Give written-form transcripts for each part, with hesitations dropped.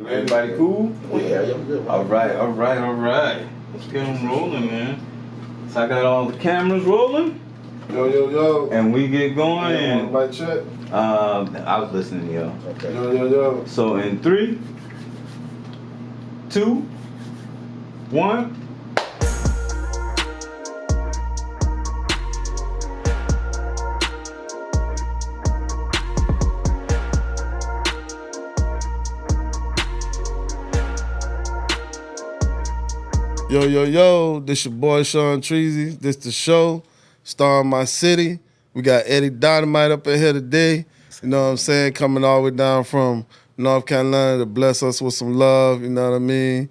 Everybody cool? Yeah, I'm good. All right. Let's get them rolling, man. So I got all the cameras rolling. Yo. And we get going. And mic check. I was listening, yo. Okay. Yo. So in 3, 2, 1. Yo, this your boy Sean Treasy. This the show, Star in My City. We got Eddie Dynamite up in here today. You know what I'm saying? Coming all the way down from North Carolina to bless us with some love, you know what I mean?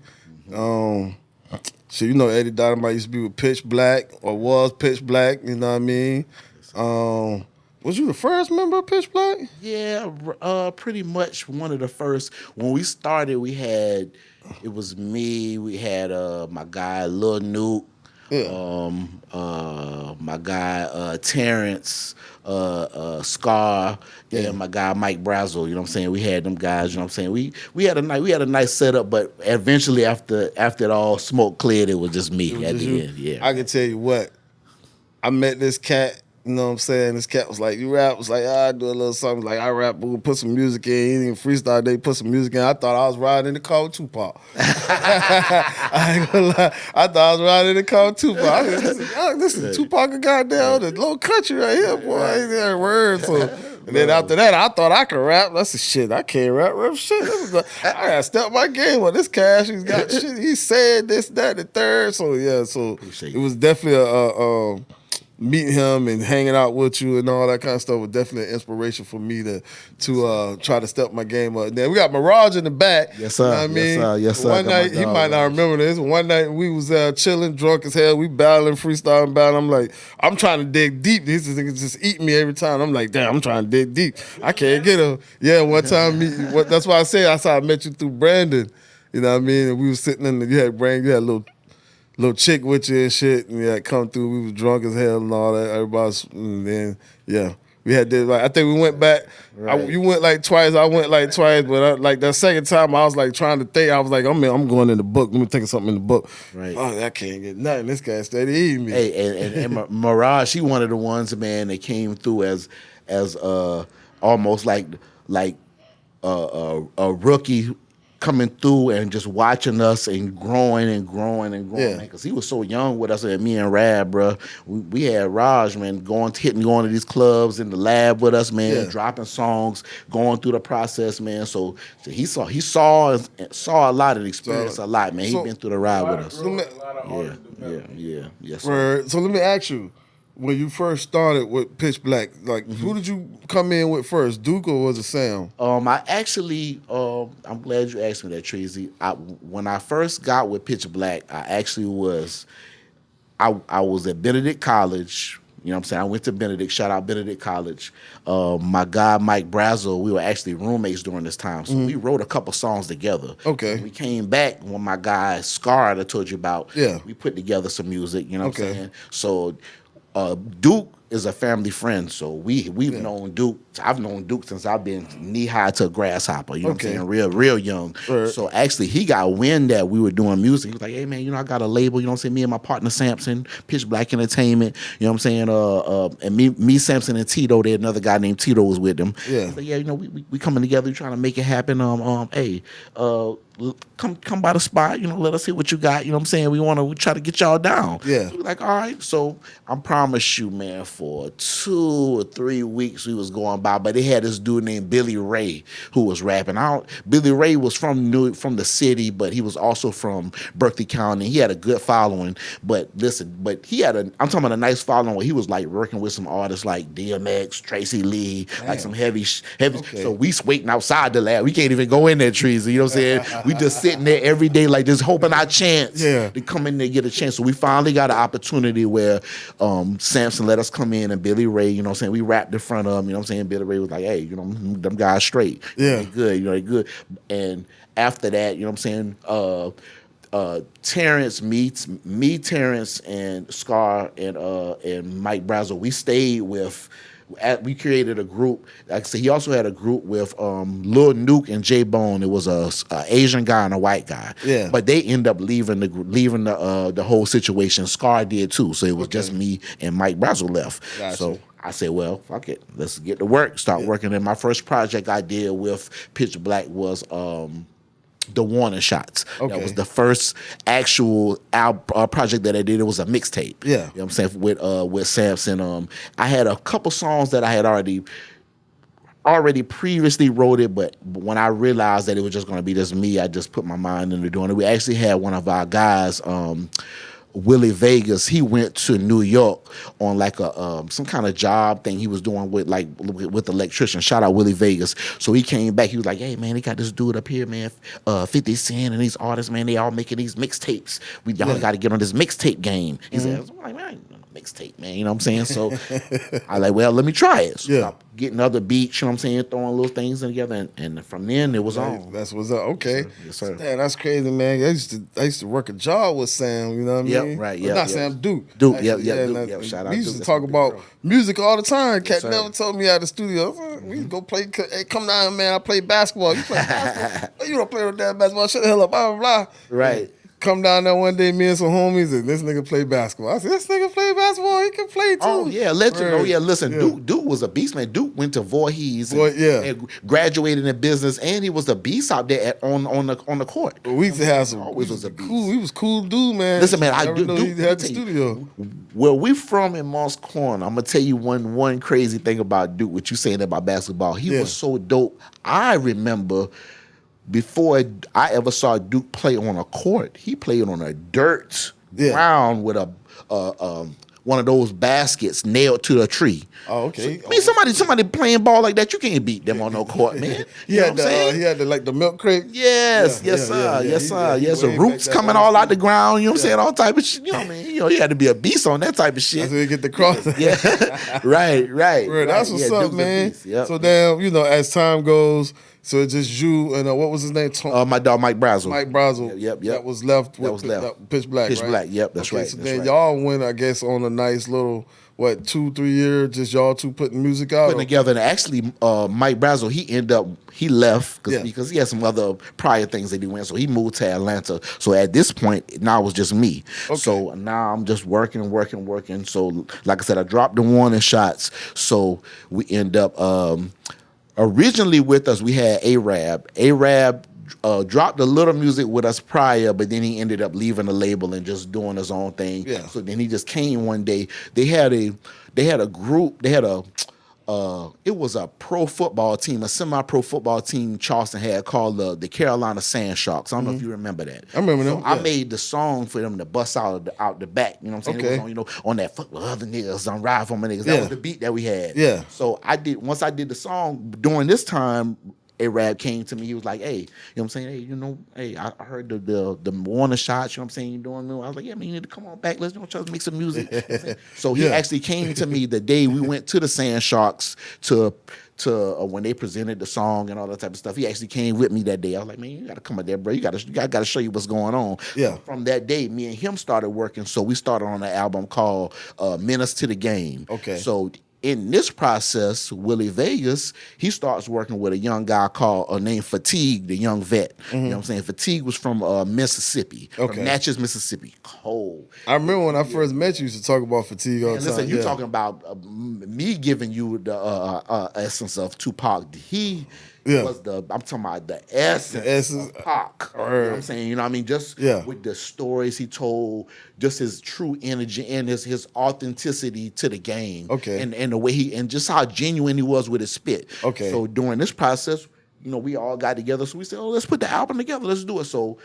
Shit, you know Eddie Dynamite used to be with Pitch Black, or was Pitch Black, you know what I mean? Was you the first member of Pitch Black? Yeah, pretty much one of the first. When we started, it was me. We had my guy Lil Nuke, my guy Terrence, Scar, and my guy Mike Brazel. You know what I'm saying? We had them guys. You know what I'm saying? We had a nice setup, but eventually after it all smoke cleared, it was just me at the end. Yeah, I can tell you what. I met this cat. You know what I'm saying? This cat was like, you rap? I was like, I do a little something. Like, I rap, we'll put some music in. He didn't even freestyle, they put some music in. I thought I was riding in the car with Tupac. I ain't gonna lie. I thought I was riding in the car with Tupac. I said, this is Tupac and goddamn, the little country right here, boy. I ain't there words. So, and then after that, I thought I could rap. I said, shit, I can't rap shit. I gotta step my game on this cash. He's got shit. He said this, that, the third. So, yeah, it was definitely meeting him and hanging out with you and all that kind of stuff was definitely an inspiration for me to try to step my game up. Then we got Mirage in the back. Yes, sir. You know what I mean? Yes, sir. One night, he might not remember this. One night we was chilling, drunk as hell. We battling, freestyling, battling. I'm like, I'm trying to dig deep. These niggas just eating me every time. I'm like, damn, I'm trying to dig deep. I can't get him. Yeah, one time, that's why I say I met you through Brandon. You know what I mean? And we was sitting in you had a little chick with you and shit, and yeah, come through. We was drunk as hell and all that. And then we had this. Like, I think we went back. Right. You went like twice. I went like twice, but like that second time, I was like trying to think. I was like, I'm going in the book. Let me think of something in the book. Right. Oh, I can't get nothing. This guy steady eating me. Hey, and Mirage, she one of the ones, man, that came through as almost like a rookie coming through and just watching us and growing, Yeah. because he was so young with us. And me and Rad, bro, we had Raj, man, going to these clubs in the lab with us, man, dropping songs, going through the process, man. So he saw a lot and experienced a lot, man. He been through the ride with us. Yeah. Yes, sir. So let me ask you, when you first started with Pitch Black, like who did you come in with first, Duke or was it Sam? I actually, I'm glad you asked me that, Tracy. When I first got with Pitch Black, I was at Benedict College. You know what I'm saying? I went to Benedict. Shout out Benedict College. My guy Mike Brazel, we were actually roommates during this time, so we wrote a couple songs together. Okay. When we came back, when my guy Scar that I told you about, we put together some music. You know what I'm saying? So Duke is a family friend, so we've known Duke. I've known Duke since I've been knee high to a grasshopper. You know what I'm saying? Real young. Right. So actually, he got wind that we were doing music. He was like, "Hey man, I got a label. You know what I'm saying? Me and my partner Samson, Pitch Black Entertainment. You know what I'm saying? And me, Samson, and Tito. There another guy named Tito was with them. Yeah. He's like, we coming together. We trying to make it happen. Hey, come by the spot. Let us see what you got. You know what I'm saying? We try to get y'all down. Yeah. So we're like, all right. So I promise you, man, for 2 or 3 weeks we was going by, but they had this dude named Billy Ray who was rapping out. Billy Ray was from the city, but he was also from Berkeley County. He had a good following, but he had I'm talking about a nice following where he was like working with some artists like DMX, Tracy Lee, like some heavy. Okay. So we waiting outside the lab. We can't even go in there, trees. You know what I'm saying? We just sitting there every day, like just hoping our chance to come in there and get a chance. So we finally got an opportunity where Samson let us come in, and Billy Ray, you know what I'm saying, we rapped in front of him, you know what I'm saying? Billy Ray was like, hey, them guys straight. Yeah. They good, they good. And after that, you know what I'm saying, Terrence meets me, Terrence and Scar and Mike Brazel, we stayed with we created a group. Like I said, he also had a group with Lil Nuke and J Bone. It was a Asian guy and a white guy. Yeah. But they end up leaving the whole situation. Scar did too. So it was just me and Mike Brazel left. Gotcha. So I said, well, fuck it. Let's get to work. Start working. And my first project I did with Pitch Black was The Warning Shots. Okay. That was the first actual project that I did. It was a mixtape. Yeah. You know what I'm saying? With Samson. I had a couple songs that I had already previously wrote it, but when I realized that it was just going to be just me, I just put my mind into doing it. We actually had one of our guys, Willie Vegas. He went to New York on like a some kind of job thing he was doing with the electrician. Shout out Willie Vegas. So he came back. He was like, "Hey man, they got this dude up here, man, 50 Cent and these artists, man. They all making these mixtapes. Y'all got to get on this mixtape game." He said, "I'm like, man, I ain't on a mixtape, man. You know what I'm saying?" So I like, well, let me try it. So I getting other beats, you know what I'm saying, throwing little things together, and from then it was on. That's what's up. Okay, yes sir. Man, that's crazy, man. I used to work a job with Sam. You know what I mean? Right. Well, not Sam, Duke. Duke. Actually, Duke. Shout out. We used Duke. to talk about music all the time. Cat sir. never told me out of the studio. We used to go play. Hey, come down, man. I play basketball. You play basketball? You don't play with that basketball. Shut the hell up. Blah blah blah. Right. Come down there one day, me and some homies, and this nigga play basketball. I said, this nigga play basketball, he can play too. Oh yeah, legend. Right. Oh yeah, listen, Yeah. Duke was a beast, man. Duke went to Voorhees and graduated in business, and he was a beast out there on the court. We used to have some. Always was a beast. Cool. He was cool dude, man. Listen, man, I never know he had the studio. Where we from in Moss Corner, I'm gonna tell you one crazy thing about Duke. What you saying about basketball? He was so dope. I remember. Before I ever saw Duke play on a court, he played on a dirt ground with one of those baskets nailed to a tree. Oh, okay. So, I mean, somebody playing ball like that, you can't beat them on no court, man. He had the milk crate. Yes, sir. Roots coming all out the ground. You know what I'm saying? All type of shit. You know what I mean? You had to be a beast on that type of shit. That's where you get the cross. Yeah, right. That's what's up, Duke's man. Yep. So damn, as time goes. So it's just you and what was his name? My dog Mike Brazel. Mike Brazel. Yep. That was left with Pitch Black. Pitch right? Black. Yep, that's okay, right. So that's then right. y'all went, I guess, on a nice little 2-3 year, just y'all two putting music out. Putting together, and actually, Mike Brazel he left because he had some other prior things that he went. So he moved to Atlanta. So at this point, now it was just me. Okay. So now I'm just working. So like I said, I dropped the Warning Shots. So we end up. Originally with us, we had Arab. Arab dropped a little music with us prior, but then he ended up leaving the label and just doing his own thing. Yeah. So then he just came one day. They had a group. It was a pro football team, a semi-pro football team Charleston had called the Carolina Sand Sharks. I don't know if you remember that. I remember them. I made the song for them to bust out the back. You know what I'm saying? Okay. It was on that fuck with other niggas, on Ride for My Niggas. That was the beat that we had. Yeah. So once I did the song, during this time, Arab came to me. He was like, "Hey, you know what I'm saying? Hey, I heard the Warner Shots. You know what I'm saying? You doing?" I was like, "Yeah, man, you need to come on back. Let's try to make some music." You know what I'm saying? So he actually came to me the day we went to the Sand Sharks to when they presented the song and all that type of stuff. He actually came with me that day. I was like, "Man, you got to come up there, bro. You got to show you what's going on." Yeah. From that day, me and him started working. So we started on an album called Menace to the Game. Okay. So in this process, Willie Vegas, he starts working with a young guy named Fatigue, the young vet. You know what I'm saying? Fatigue was from Mississippi, from Natchez, Mississippi. Cold. I remember when I first met you, used to talk about Fatigue all the time. Listen, you're talking about me giving you the essence of Tupac. Was I'm talking about the essence of Pac. You know what I'm saying? You know what I mean? Just with the stories he told, just his true energy and his authenticity to the game. Okay. And the way and just how genuine he was with his spit. Okay. So during this process, we all got together. So we said, let's put the album together. Let's do it. So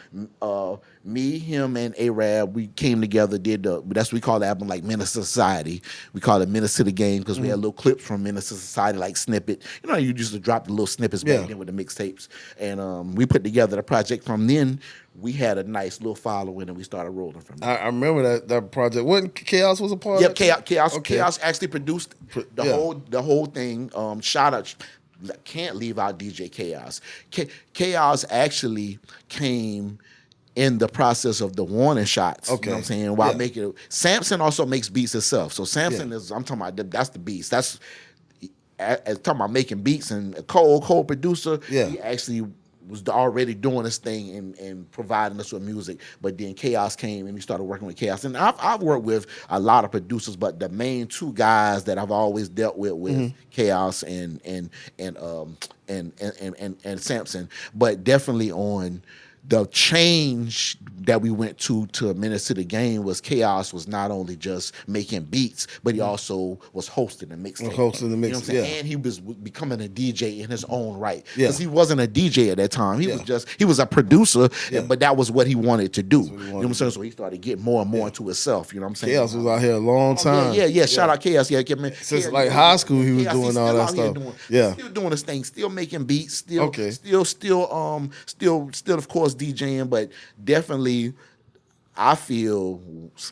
me, him, and Arab, we came together, that's what we call the album like Menace to Society. We call it Menace to the Game because we had little clips from Menace to Society, like snippet. You used to drop the little snippets back then with the mixtapes. And we put together the project. From then, we had a nice little following and we started rolling from there. I remember that project. Wasn't Chaos was a part of it? Yep, Chaos actually produced the whole thing. Shout out. Can't leave out DJ Chaos. Chaos actually came in the process of the Warning Shots. Okay. You know what I'm saying? While making it. Samson also makes beats himself. So Samson is, I'm talking about, that's the beast. as talking about making beats and a cold producer, Yeah. he actually was already doing this thing and providing us with music. But then Chaos came and we started working with Chaos. And I've worked with a lot of producers, but the main two guys that I've always dealt with Chaos and Samson. But definitely on the change that we went to Menace to the Game was Chaos was not only just making beats, but he also was hosting the mixtape. Hosting the mix, you know And he was becoming a DJ in his own right. Yeah. Because he wasn't a DJ at that time. He was a producer, but that was what he wanted to do. You know what I'm saying? So he started getting more and more into himself. You know what I'm saying? Chaos was out here a long time. Yeah. Shout out Chaos. Yeah, man. Since like high school, he was doing all that stuff. Still doing his thing, still making beats, still of course DJing, but definitely I feel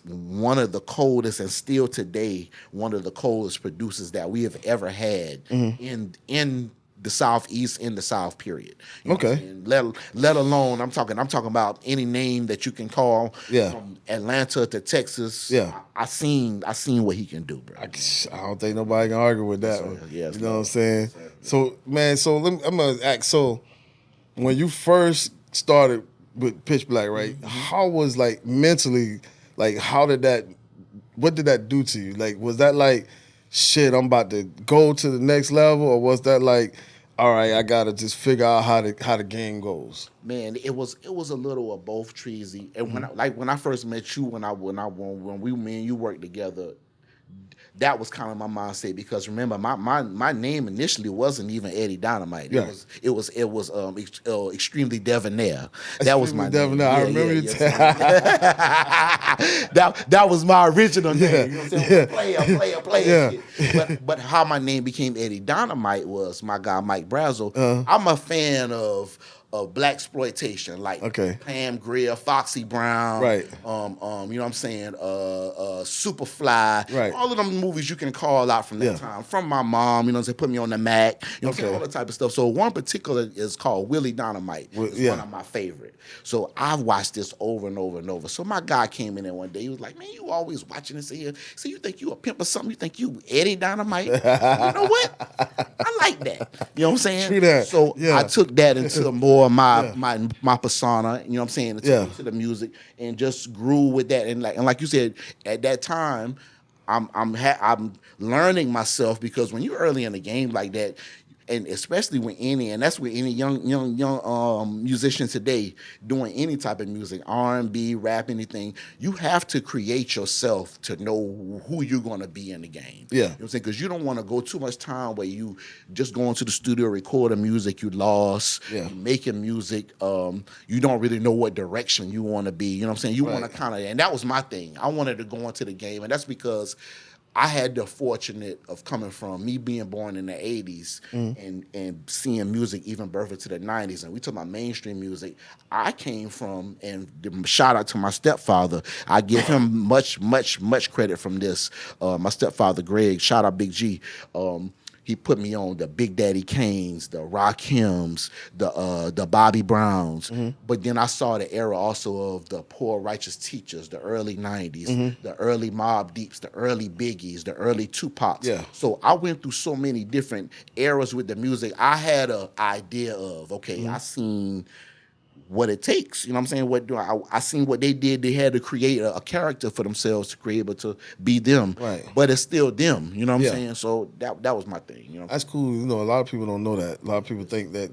one of the coldest and still today one of the coldest producers that we have ever had in the Southeast, in the South period. You know let alone I'm talking about any name that you can call from Atlanta to Texas. I seen what he can do, bro. I don't think nobody can argue with that. You know what I'm saying? So man, I'm gonna ask. So when you first started with Pitch Black, right? How was like mentally, like what did that do to you? Like, was that like, shit, I'm about to go to the next level, or was that like, all right, I gotta just figure out how the game goes? Man, it was a little of both, Treasy. And when I first met you, when me and you worked together, that was kind of my mindset, because remember my name initially wasn't even Eddie Dynamite. It was Extremely Debonair. That was my name. I remember you that was my original name. You know what I'm saying? Player. But how my name became Eddie Dynamite was my guy Mike Brazel. I'm a fan of blaxploitation, like Pam Grier, Foxy Brown, right? You know what I'm saying? Superfly, right? All of them movies you can call out from that time. From my mom, you know what I'm saying? Put Me on the Mac, you know what I'm saying? All that type of stuff. So one particular is called Willie Dynamite. It's one of my favorite. So I've watched this over and over and over. So my guy came in there one day. He was like, "Man, you always watching this here. So you think you a pimp or something? You think you Eddie Dynamite? You know what? I like that. You know what I'm saying? True that. So I took that into more my persona, you know what I'm saying, to the music, and just grew with that. And like you said, at that time, I'm learning myself, because when you're early in the game like that, and especially when that's with any young musician today doing any type of music, R&B, rap, anything, you have to create yourself to know who you're going to be in the game. You know what I'm saying? Because you don't want to go too much time where you just go into the studio, recording music you lost, making music, you don't really know what direction you want to be. You know what I'm saying? You want to kind of, and that was my thing. I wanted to go into the game, and that's because I had the fortunate of coming from me being born in the 80s and seeing music even birth into the 90s. And we talk about mainstream music. I came from, and shout out to my stepfather. I give him much credit from this. My stepfather, Greg, shout out Big G. He put me on the Big Daddy Kanes, the Rakims, the Bobby Browns. But then I saw the era also of the Poor Righteous Teachers, the early 90s, the early Mobb Deeps, the early Biggies, the early Tupacs. So I went through so many different eras with the music. I had an idea of, I seen what it takes. You know what I'm saying? I seen what they did. They had to create a character for themselves to be able to be them. Right. But it's still them. You know what I'm saying? So that was my thing. You know. That's cool. You know, a lot of people don't know that. A lot of people think that,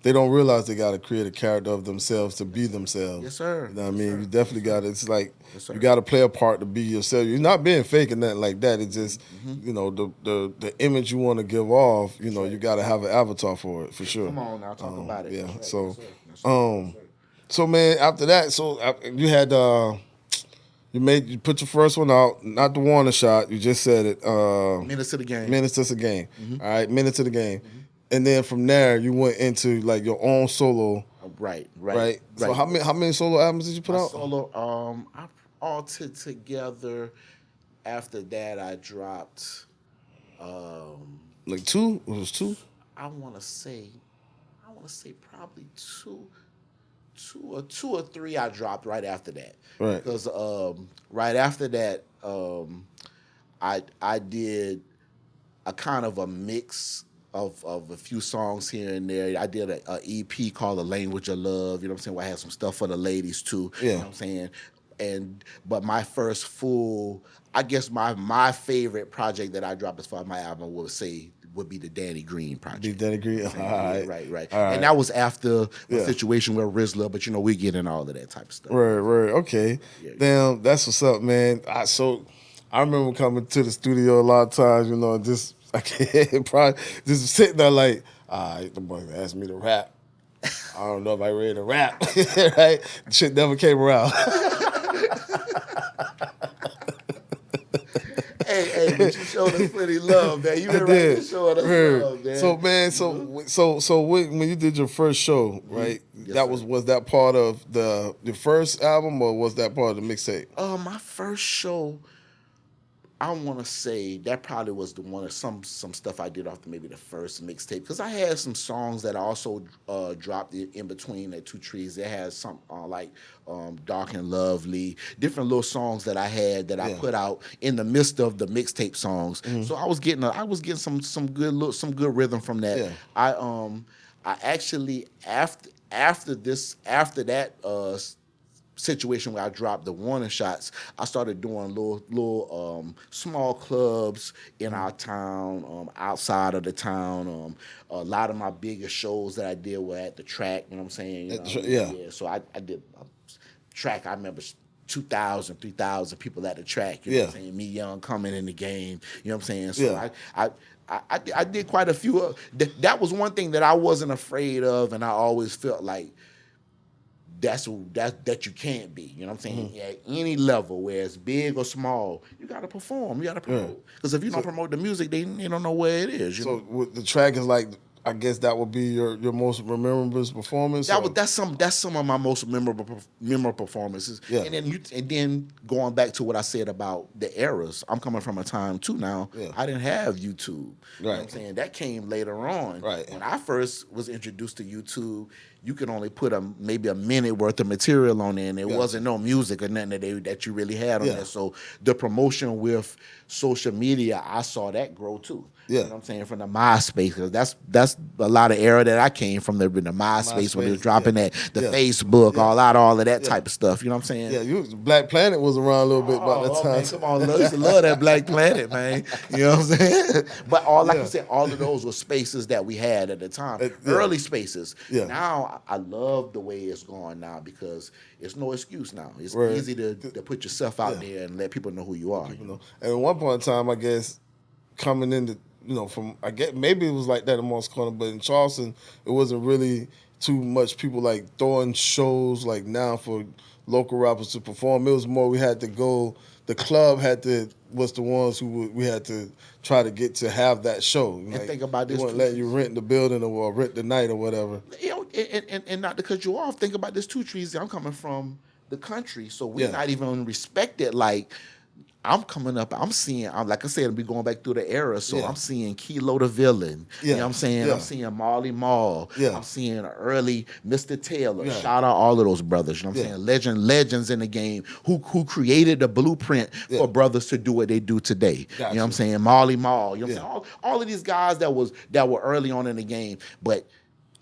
they don't realize they got to create a character of themselves to be themselves. Yes, sir. You know what I mean? You definitely got to. It's like you got to play a part to be yourself. You're not being fake and nothing like that. It's just, the image you want to give off, you got to have an avatar for it, for sure. Come on now, talk about it. Yeah. Right. So, so man, after that, you had, you put your first one out, not the Warner shot. You just said it. Minutes to the Game. Minutes to the Game. All right, Minutes to the Game. And then from there, you went into like your own solo. Right. So how many solo albums did you put out? Solo, all together. After that, I dropped. Like two? It was two. I want to say probably two or three. I dropped right after that. Right. Because right after that, I did a kind of a mix of a few songs here and there. I did a EP called "The Language of Love." You know what I'm saying? Where I had some stuff for the ladies too. Yeah. You know what I'm saying? But my first full, I guess my favorite project that I dropped as far as my album would be the Danny Green project. The Danny Green, all right. Right. All right. And that was after a situation with Rizla, but we get in all of that type of stuff. Right. Okay. Yeah. Damn, that's what's up, man. I remember coming to the studio a lot of times, just I can't probably just sitting there like, all right, the boy asked me to rap. I don't know if I ready to rap. Right? Shit never came around. Hey, but you showed us plenty love, man. You been ready to show us love, man. So, man, so when you did your first show, right? Yes, was that part of the first album, or was that part of the mixtape? My first show, I want to say that probably was the one of some stuff I did off maybe the first mixtape, because I had some songs that I also dropped in between the two trees. They had some like Dark and Lovely, different little songs that I had that I put out in the midst of the mixtape songs. Mm-hmm. So I was getting some good rhythm from that. Yeah. I actually after that situation where I dropped the warning shots, I started doing little small clubs in our town, outside of the town. A lot of my biggest shows that I did were at the track. You know what I'm saying? Yeah. So I did track. I remember 2,000, 3,000 people at the track. You know what I'm saying? Me young coming in the game. You know what I'm saying? So I did quite a few. That was one thing that I wasn't afraid of, and I always felt like that you can't be. You know what I'm saying? Mm-hmm. At any level, where it's big or small, you got to perform. You got to promote. Because if you don't promote the music, they don't know where it is. With the track is like, I guess that would be your most memorable performance. That's some of my most memorable performances. Yeah. And then going back to what I said about the eras, I'm coming from a time too now. Yeah. I didn't have YouTube. Right. You know what I'm saying? That came later on. Right. When I first was introduced to YouTube, you could only put maybe a minute worth of material on there, and there wasn't no music or nothing that you really had on there. So the promotion with social media, I saw that grow too. Yeah. You know what I'm saying? From the MySpace, because that's a lot of era that I came from, the MySpace when they was dropping that, the Facebook, all of that type of stuff. You know what I'm saying? Yeah, Black Planet was around a little bit about that time. Man, come on, I used to love that Black Planet, man. You know what I'm saying? But like you said, all of those were spaces that we had at the time. Early spaces. Yeah. Now, I love the way it's going now, because it's no excuse now. It's easy to put yourself out there and let people know who you are. And at one point in time, I guess, coming into, from, I guess maybe it was like that in Moss Corner, but in Charleston, it wasn't really too much people like throwing shows like now for local rappers to perform. It was more we had to go. The club was the ones who we had to try to get to have that show. And think about this. They weren't letting you rent the building or rent the night or whatever. And not to cut you off, think about this too, Trees. I'm coming from the country, so we're not even respected like. I'm coming up, I'm seeing, like I said, we going back through the era, so I'm seeing Kilo the Villain. You know what I'm saying? I'm seeing Marley Marl. I'm seeing early Mr. Taylor. Shout out all of those brothers. You know what I'm saying? Legends in the game who created the blueprint for brothers to do what they do today. You know what I'm saying? Marley Marl. You know what I'm saying? All of these guys that were early on in the game, but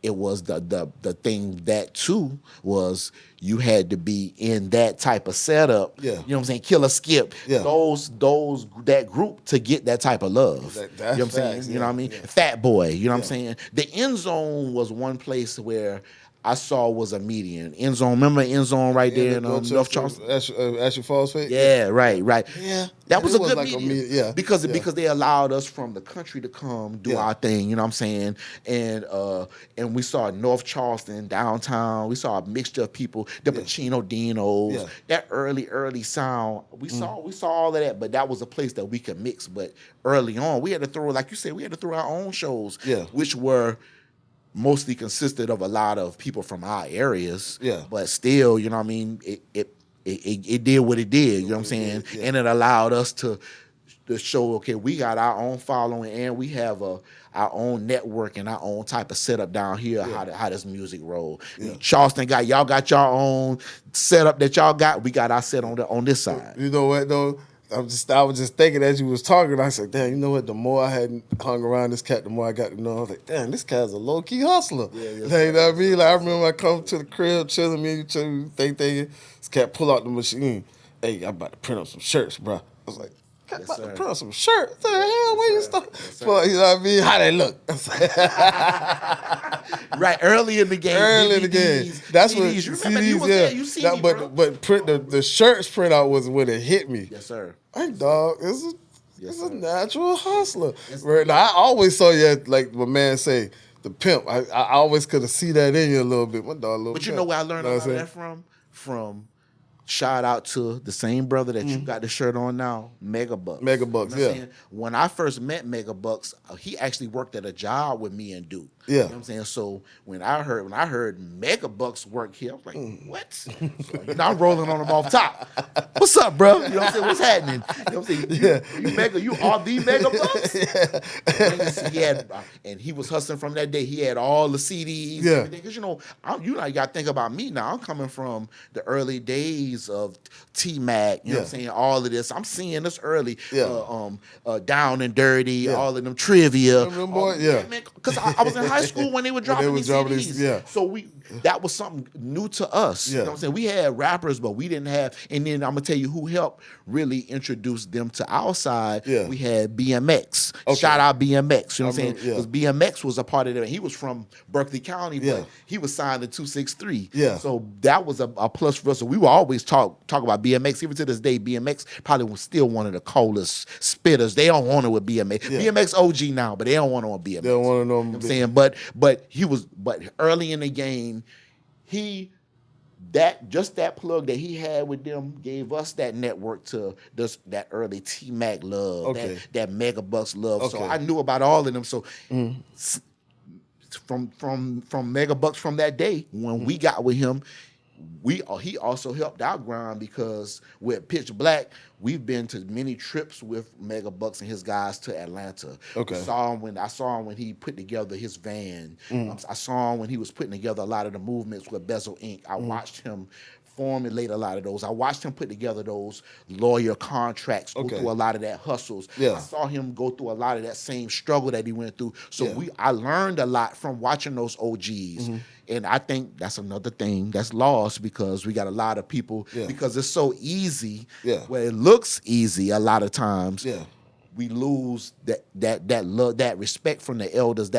it was the thing that too was you had to be in that type of setup. Yeah. You know what I'm saying? Killer Skip. Yeah. That group to get that type of love. You know what I'm saying? You know what I mean? Fat Boy. You know what I'm saying? The End Zone was one place where I saw was a median. End Zone, remember End Zone right there in North Charleston? Ashley Falls Fate? Yeah, right. Yeah. That was a good like median. Because they allowed us from the country to come do our thing, you know what I'm saying? And we saw North Charleston, downtown. We saw a mixture of people, the Pacino Dinos, that early sound. We saw all of that, but that was a place that we could mix. But early on, we had to throw, like you said, we had to throw our own shows, which were mostly consisted of a lot of people from our areas. Yeah. But still, you know what I mean, it did what it did, you know what I'm saying? And it allowed us to show, okay, we got our own following and we have our own network and our own type of setup down here, how this music roll. Charleston y'all got your own setup that y'all got. We got our set on this side. You know what though? I was just thinking as you was talking, I said, damn, you know what? The more I had hung around this cat, the more I got to know. I was like, damn, this cat's a low key hustler. Yeah, You know what I mean? Like I remember I come to the crib, chilling, me and you thinking, this cat pull out the machine. Hey, I'm about to print up some shirts, bro. I was like, cat about to print up some shirts. What the hell? Where you start? You know what I mean? How they look? Right, early in the game. Early in the game. That's CDs. what You remember CDs, you was there, you see me, bro. But the shirts print out was when it hit me. Yes, sir. Hey, dog, it's a natural hustler. Right now, I always saw you, like my man say, the pimp. I always could have see that in you a little bit. My dog, a little But pimp. you know where I learned a lot of that from? From shout out to the same brother that you got the shirt on now, Mega Bucks. Mega Bucks, you know what I'm saying? When I first met Mega Bucks, he actually worked at a job with me and Duke. Yeah. You know what I'm saying? So when I heard Mega Bucks work here, I was like, what? So, you know, I'm rolling on him off top. What's up, bro? You know what I'm saying? What's happening? You know what I'm saying? You are the Mega Bucks? He had, and he was hustling from that day. He had all the CDs. Yeah. Because, you know, you got to think about me now. I'm coming from the early days of T-Mac, you know what I'm saying? All of this. I'm seeing this early. Down and Dirty, all of them trivia. Because I was in high school when they were dropping these CDs. So that was something new to us. You know what I'm saying? We had rappers, but we didn't have, and then I'm going to tell you who helped really introduce them to our side. We had BMX. Shout out BMX. You know what I'm saying? Because BMX was a part of it. He was from Berkeley County, but he was signed to 263. So that was a plus for us. So we will always talk about BMX. Even to this day, BMX probably was still one of the coldest spitters. They don't want it with BMX. BMX OG now, but they don't want it on BMX. They don't want to know. You know what I'm saying? But early in the game, that plug that he had with them gave us that network to that early T-Mac love, that Mega Bucks love. So I knew about all of them. So from Mega Bucks from that day when we got with him, he also helped our grind because with Pitch Black, we've been to many trips with Mega Bucks and his guys to Atlanta. I saw him when he put together his van. I saw him when he was putting together a lot of the movements with Bezel Inc. I watched him formulate a lot of those. I watched him put together those lawyer contracts, go through a lot of that hustles. I saw him go through a lot of that same struggle that he went through. So I learned a lot from watching those OGs. And I think that's another thing that's lost because we got a lot of people, because it's so easy, where it looks easy a lot of times. We lose that love, that respect from the elders,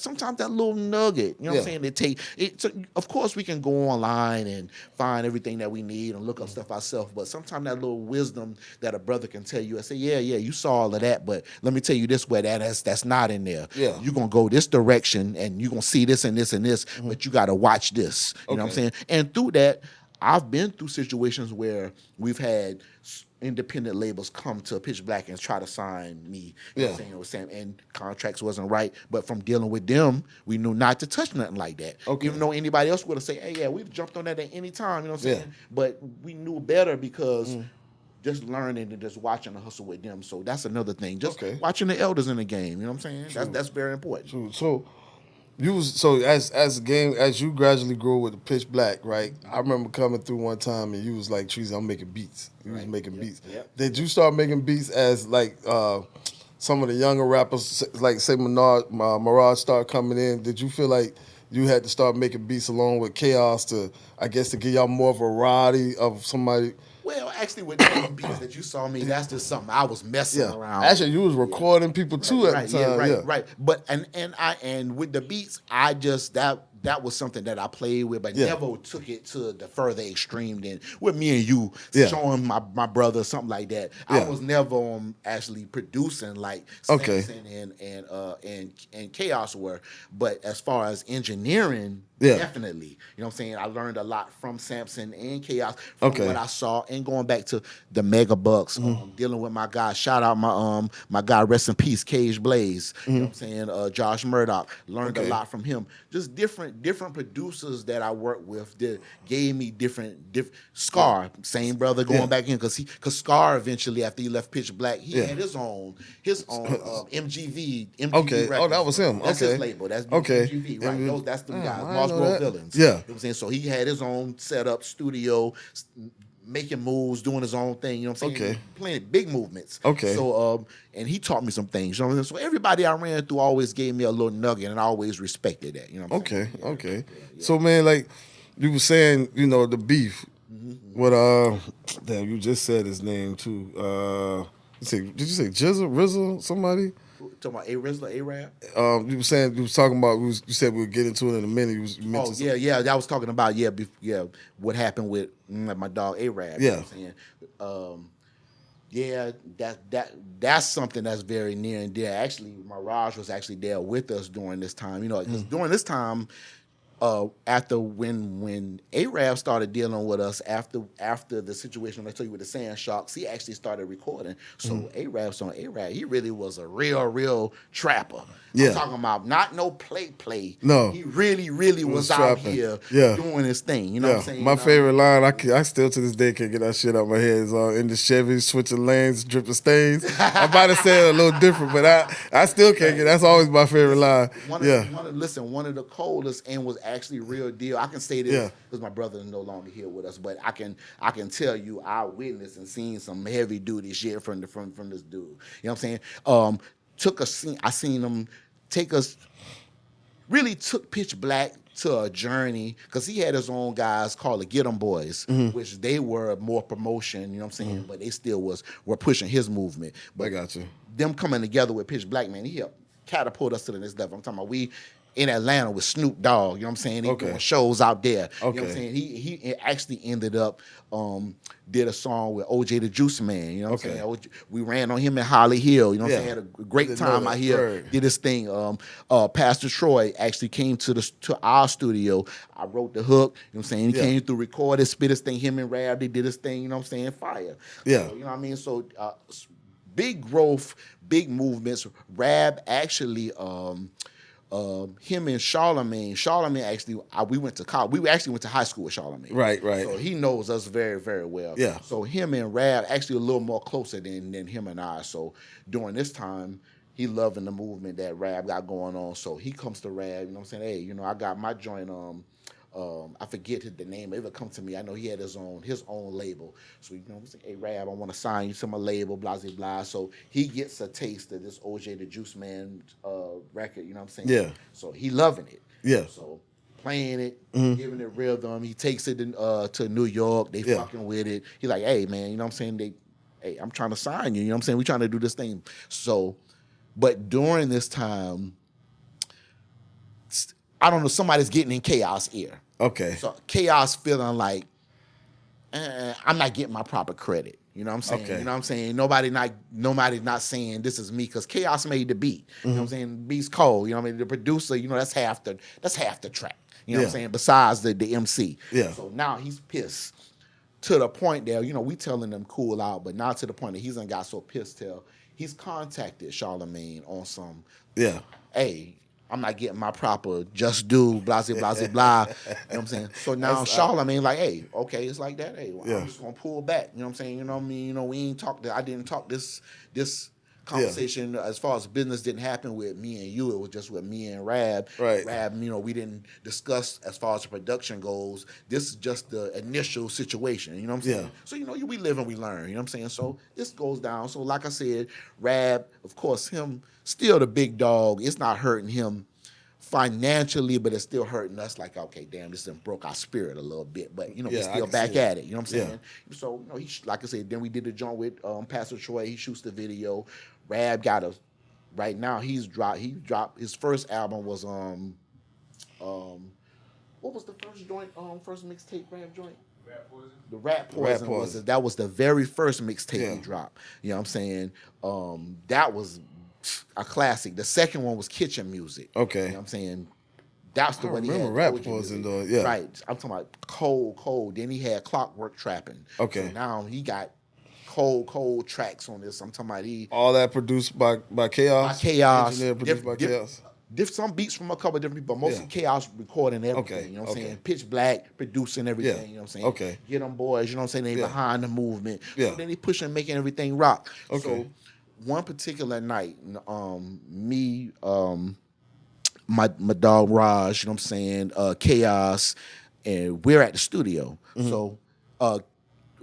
sometimes that little nugget, you know what I'm saying? They take it. So of course, we can go online and find everything that we need and look up stuff ourselves, but sometimes that little wisdom that a brother can tell you, I say, yeah, you saw all of that, but let me tell you this way, that's not in there. You're gonna go this direction and you're gonna see this and this and this, but you gotta watch this. You know what I'm saying? And through that, I've been through situations where we've had independent labels come to Pitch Black and try to sign me. You know what I'm saying? And contracts wasn't right. But from dealing with them, we knew not to touch nothing like that. Even though anybody else would have said, hey, we've jumped on that at any time, you know what I'm saying? But we knew better because just learning and just watching the hustle with them. So that's another thing. Just watching the elders in the game, you know what I'm saying? That's very important. So as you gradually grow with the Pitch Black, right? I remember coming through one time and you was like, Trees, I'm making beats. You was making beats. Did you start making beats as like some of the younger rappers, like say Mirage started coming in? Did you feel like you had to start making beats along with Chaos to give y'all more variety of somebody? Well, actually, with those beats that you saw me, that's just something I was messing around. Actually, you was recording people too at the time. Right. But and with the beats, I just that was something that I played with, but never took it to the further extreme than with me and you showing my brother something like that. I was never actually producing like Samson and Chaos were, but as far as engineering, definitely. You know what I'm saying? I learned a lot from Samson and Chaos from what I saw, and going back to the Mega Bucks, dealing with my guy. Shout out my guy, rest in peace, Cage Blaze. You know what I'm saying? Josh Murdoch. Learned a lot from him. Just different producers that I worked with that gave me different Scar, same brother going back in because Scar eventually after he left Pitch Black, he had his own MGV Okay. Records. Oh, that was him. That's his label. That's MGV, right? That's the guys, Moss Grove Villains. Yeah. You know what I'm saying? So he had his own setup studio. making moves, doing his own thing, you know what I'm saying? Okay. Playing big movements. Okay. So, and he taught me some things, you know what I'm saying? So everybody I ran through always gave me a little nugget, and I always respected that, you know what I'm saying? Okay. So, man, like, you were saying, you know, the beef. What, damn, you just said his name, too. Did you say Jizzle, Rizzle, somebody? Talking about A-Rizla, A-Rap? You were saying, you was talking about, you said we would get into it in a minute. You mentioned I was talking about, what happened with my dog A-Rap. Yeah. You know what I'm saying? That's something that's very near and dear. Actually, Mirage was actually there with us during this time. You know, because during this time, after when A-Rap started dealing with us after the situation I told you with the Sand Sharks, he actually started recording. So A-Rap's on A-Rap. He really was a real trapper. Yeah. I'm talking about not no play. No. He really was out here doing his thing. You know what I'm saying? My favorite line, I still to this day can't get that shit out of my head, is in the Chevy, switching lanes, dripping stains. I might have said it a little different, but I still can't get. That's always my favorite line. One of the coldest and was actually real deal. I can say this because my brother is no longer here with us, but I can tell you I witnessed and seen some heavy duty shit from this dude. You know what I'm saying? I seen him take us. Really took Pitch Black to a journey because he had his own guys called the Get 'em Boys, which they were more promotion, you know what I'm saying? But they still were pushing his movement. But I got you. Them coming together with Pitch Black, man, he helped catapult us to the next level. I'm talking about we in Atlanta with Snoop Dogg, you know what I'm saying? He doing shows out there. You know what I'm saying? He actually ended up did a song with OJ the Juice Man, you know what I'm saying? We ran on him in Holly Hill, you know what I'm saying? Had a great time out here. Did his thing. Pastor Troy actually came to our studio. I wrote the hook, you know what I'm saying? He came through, recorded, spit his thing, him and Rab, they did his thing, you know what I'm saying? Fire. Yeah. So, you know what I mean? So big growth, big movements. Rab actually him and Charlemagne actually, we went to college. We actually went to high school with Charlemagne. Right. So he knows us very, very well. Yeah. So him and Rab actually a little more closer than him and I. So during this time, he loving the movement that Rab got going on. So he comes to Rab, you know what I'm saying? Hey, you know, I got my joint I forget the name. It would come to me. I know he had his own label. So you know, he's like, "Hey Rab, I want to sign you to my label." Blah blah blah. So he gets a taste of this OJ the Juice Man record. You know what I'm saying? Yeah. So he loving it. Yeah. So playing it, giving it rhythm. He takes it to New York. They fucking with it. He like, "Hey man, you know what I'm saying? Hey, I'm trying to sign you. You know what I'm saying? We trying to do this thing." So, but during this time, I don't know, somebody's getting in Chaos ear. Okay. So Chaos feeling like, I'm not getting my proper credit. You know what I'm saying? Okay. You know what I'm saying? Nobody's not saying this is me because Chaos made the beat. You know what I'm saying? The beat's cold. You know what I mean? The producer, you know, that's half the track. You know what I'm saying? Besides the MC. Yeah. So now he's pissed to the point that, you know, we telling them cool out, but not to the point that he's got so pissed till he's contacted Charlemagne on some, hey, I'm not getting my proper just due, blah, blah, blah, blah. You know what I'm saying? So now Charlemagne like, hey, okay, it's like that. Hey, well, I'm just going to pull back. You know what I'm saying? You know what I mean? You know, we ain't talked, I didn't talk this conversation as far as business didn't happen with me and you. It was just with me and Rab. Right. Rab, you know, we didn't discuss as far as the production goes. This is just the initial situation. You know what I'm saying? Yeah. So, you know, we live and we learn. You know what I'm saying? So this goes down. So like I said, Rab, of course, him still the big dog. It's not hurting him financially, but it's still hurting us. Like, okay, damn, this done broke our spirit a little bit. But, you know, we're still back at it. You know what I'm saying? So, you know, like I said, then we did the joint with Pastor Troy. He shoots the video. Rab got right now he dropped his first album was what was the first joint, first mixtape Rab joint? Rat Poison. The Rat Poison that was the very first mixtape he dropped. You know what I'm saying? That was a classic. The second one was Kitchen Music. Okay. You know what I'm saying? That's the one he had. I remember Rat Poison though, yeah. Right. I'm talking about cold. Then he had Clockwork Trapping. Okay. So now he got cold tracks on this. I'm talking about all that produced by Chaos. By Chaos. Engineer produced by Chaos. Some beats from a couple of different people, but mostly Chaos recording everything. Okay. You know what I'm saying? Pitch Black producing everything. Yeah. You know what I'm saying? Okay. Get them boys. You know what I'm saying? They behind the movement. Yeah. So then they pushing, making everything rock. Okay. So one particular night, me, my dog Raj, you know what I'm saying? Chaos, and we're at the studio. So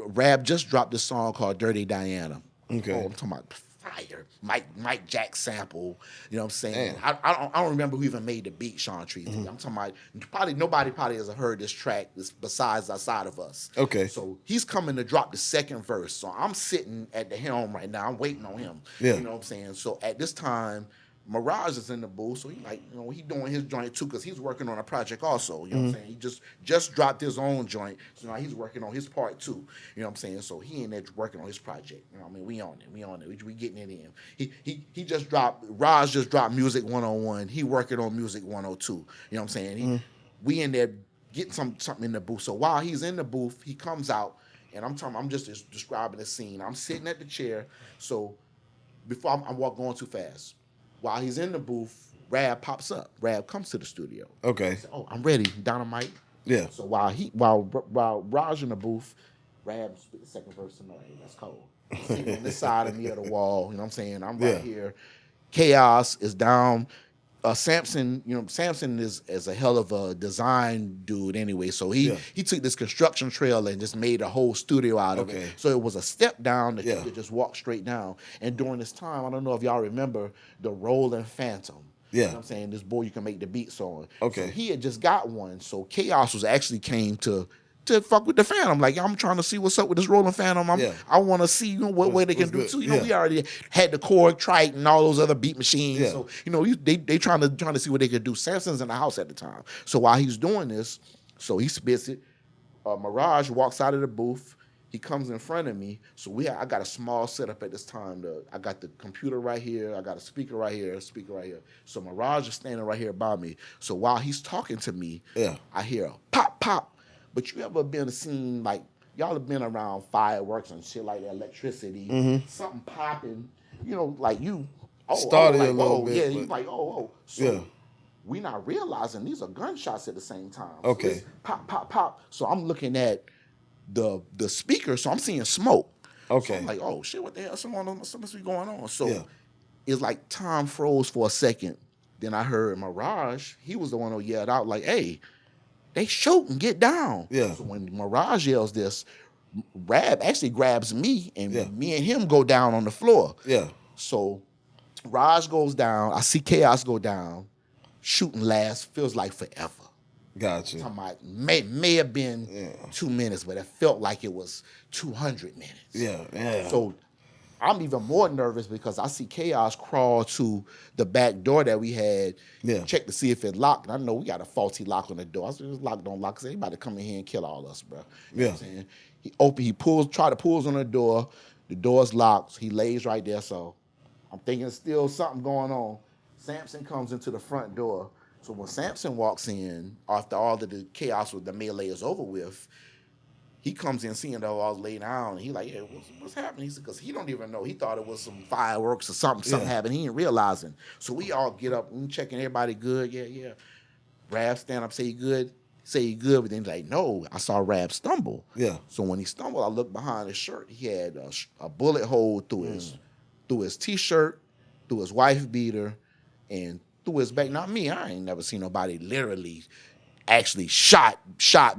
Rab just dropped this song called Dirty Diana. Okay. Oh, I'm talking about fire. Mike Jack sample. You know what I'm saying? I don't remember who even made the beat, Sean Trees. I'm talking about nobody has heard this track besides outside of us. Okay. So he's coming to drop the second verse. So I'm sitting at the helm right now. I'm waiting on him. Yeah. You know what I'm saying? So at this time, Mirage is in the booth, so he doing his joint too, because he's working on a project also. You know what I'm saying? He just dropped his own joint, so now he's working on his part too. You know what I'm saying? So he in there working on his project. You know what I mean? We on it. We getting it in. He just dropped. Raj just dropped Music 101. He working on Music 102. You know what I'm saying? We in there getting something in the booth. So while he's in the booth, he comes out, and I'm just describing the scene. I'm sitting at the chair. So before I'm going too fast. While he's in the booth, Rab pops up. Rab comes to the studio. Okay. Says, oh, I'm ready, Dynamite. Yeah. So while Raj in the booth, Rab spit the second verse tonight. That's cold. He's sitting on this side of me of the wall. You know what I'm saying? I'm right here. Chaos is down. Samson is a hell of a design dude anyway. So he took this construction trailer and just made a whole studio out of it. So it was a step down that you could just walk straight down. And during this time, I don't know if y'all remember the Rolling Phantom. Yeah. You know what I'm saying? This boy you can make the beats on. Okay. So he had just got one. So Chaos came to fuck with the Phantom. Like, I'm trying to see what's up with this Rolling Phantom. I want to see what way they can do too. We already had the Korg, Triton, and all those other beat machines. So they trying to see what they could do. Samson's in the house at the time. So while he's doing this, so he spits it. Mirage walks out of the booth. He comes in front of me. So I got a small setup at this time. I got the computer right here. I got a speaker right here, So Mirage is standing right here by me. So while he's talking to me, I hear a pop, pop. But you ever been seen, like, y'all have been around fireworks and shit like that, electricity, something popping, like you, started like, a little bit. Yeah, you like, So we not realizing these are gunshots at the same time. So Okay. Pop, pop, pop. So I'm looking at the speaker, so I'm seeing smoke. Okay. So I'm like, oh, shit, what the hell? Something's going on. So it's like time froze for a second. Then I heard Mirage. He was the one who yelled out, like, hey, they shooting, get down. Yeah. So when Mirage yells this, Rab actually grabs me, and me and him go down on the floor. Yeah. So Raj goes down. I see Chaos go down. Shooting lasts, feels like forever. Gotcha. May have been 2 minutes, but it felt like it was 200 minutes. Yeah. So I'm even more nervous because I see Chaos crawl to the back door that we had, check to see if it locked. And I know we got a faulty lock on the door. I said, this lock don't lock. I said, anybody come in here and kill all us, bro. You know what I'm saying? Try to pulls on the door. The door's locked. He lays right there. So I'm thinking still something going on. Samson comes into the front door. So when Samson walks in, after all of the chaos with the melee is over with, he comes in seeing that all laid down, and he like, yeah, what's happening? He said, because he don't even know. He thought it was some fireworks or something happened. He ain't realizing. So we all get up and checking everybody good. Yeah. Rab stand up, say he good, but then he's like, no, I saw Rab stumble. Yeah. So when he stumbled, I looked behind his shirt. He had a bullet hole through his t-shirt, through his wife beater, and through his back. Not me. I ain't never seen nobody literally actually shot